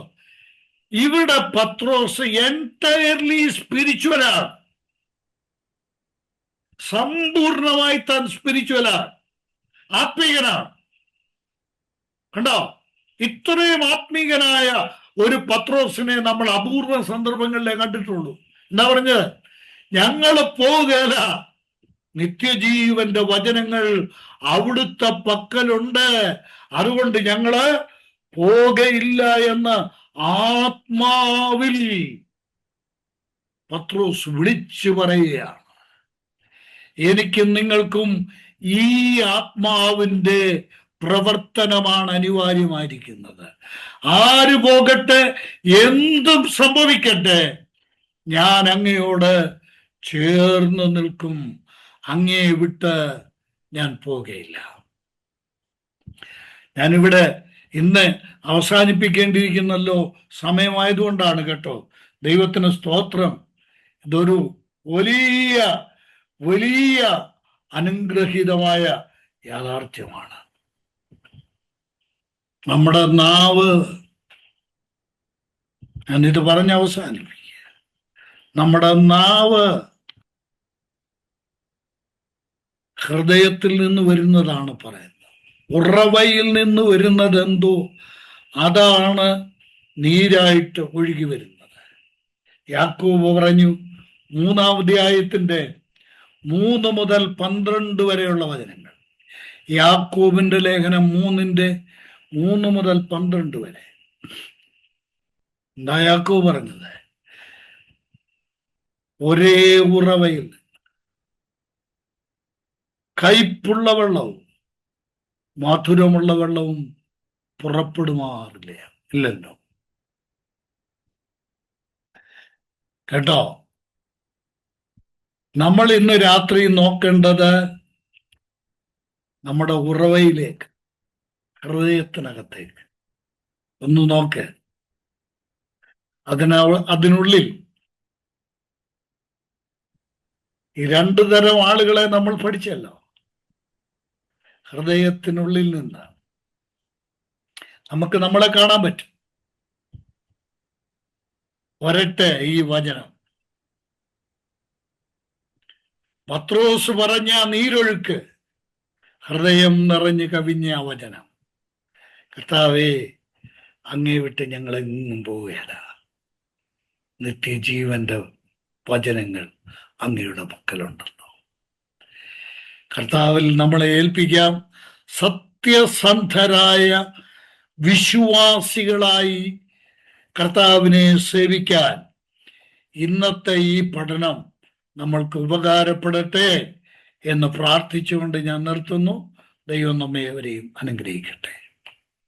ഇവിടെ പത്രോസ് എൻറ്റയർലി സ്പിരിച്വലാണ്, സമ്പൂർണമായി താൻ സ്പിരിച്വലാണ്, ആത്മീകനാണ്. കണ്ടോ, ഇത്രയും ആത്മീകനായ ഒരു പത്രോസിനെ നമ്മൾ അപൂർവ സന്ദർഭങ്ങളിലേ കണ്ടിട്ടുള്ളൂ. എന്താ പറഞ്ഞത്? ഞങ്ങൾ പോകുകയില്ല, നിത്യജീവന്റെ വചനങ്ങൾ അവിടുത്തെ പക്കലുണ്ട്, അതുകൊണ്ട് ഞങ്ങള് പോകയില്ല എന്ന് ആത്മാവിൽ പത്രോസ് വിളിച്ചു പറയുകയാണ്. എനിക്കും നിങ്ങൾക്കും ഈ ആത്മാവിന്റെ പ്രവർത്തനമാണ് അനിവാര്യമായിരിക്കുന്നത്. ആര് പോകട്ടെ, എന്തും സംഭവിക്കട്ടെ, ഞാൻ അങ്ങയോട് ചേർന്ന് നിൽക്കും, അങ്ങേ വിട്ട് ഞാൻ പോകുകയില്ല. ഞാനിവിടെ ഇന്ന് അവസാനിപ്പിക്കേണ്ടിയിരിക്കുന്നല്ലോ, സമയമായതുകൊണ്ടാണ് കേട്ടോ. ദൈവത്തിന് സ്തോത്രം. ഇതൊരു വലിയ വലിയ അനുഗ്രഹീതമായ യാഥാർത്ഥ്യമാണ്. നമ്മുടെ നാവ്, ഞാനിത് പറഞ്ഞ് അവസാനിപ്പിക്കുക, നമ്മുടെ നാവ് ഹൃദയത്തിൽ നിന്ന് വരുന്നതാണ് പറയുന്നത്. ഉറവയിൽ നിന്ന് വരുന്നത് എന്തോ അതാണ് നീരായിട്ട് ഒഴുകി വരുന്നത്. യാക്കോബ് പറഞ്ഞു 3-ാം അധ്യായത്തിന്റെ 3 മുതൽ 12 വരെയുള്ള വചനങ്ങൾ. യാക്കോബിന്റെ ലേഖനം 3 മുതൽ 12 വരെ. എന്താ യാക്കോബ് പറഞ്ഞത്? ഒരേ ഉറവയിൽ കയ്പുള്ള വെള്ളവും മധുരമുള്ള വെള്ളവും പുറപ്പെടുമാറില്ല, ഇല്ലല്ലോ. കേട്ടോ, നമ്മൾ ഇന്ന് രാത്രി നോക്കേണ്ടത് നമ്മുടെ ഉറവയിലേക്ക്, ഹൃദയത്തിനകത്തേക്ക് ഒന്ന് നോക്ക്. അതിനുള്ളിൽ ഈ 2 തരം ആളുകളെ നമ്മൾ പഠിച്ചല്ലോ. ഹൃദയത്തിനുള്ളിൽ നിന്ന് നമുക്ക് നമ്മളെ കാണാൻ പറ്റും. വരട്ടെ ഈ വചനം. പത്രോസ് പറഞ്ഞ നീരൊഴുക്ക്, ഹൃദയം നിറഞ്ഞു കവിഞ്ഞ വചനം. കർത്താവേ, അങ്ങേ വിട്ട് ഞങ്ങൾ എങ്ങും പോവുകയില്ല, നിത്യജീവന്റെ വചനങ്ങൾ അങ്ങയുടെ പക്കലുണ്ടല്ലോ. കർത്താവിൽ നമ്മളെ ഏൽപ്പിക്കാം. സത്യസന്ധരായ വിശ്വാസികളായി കർത്താവിനെ സേവിക്കാൻ ഇന്നത്തെ ഈ പഠനം നമ്മൾക്ക് ഉപകാരപ്പെടട്ടെ എന്ന് പ്രാർത്ഥിച്ചുകൊണ്ട് ഞാൻ നിർത്തുന്നു. ദൈവം നമ്മെ അവരെയും അനുഗ്രഹിക്കട്ടെ.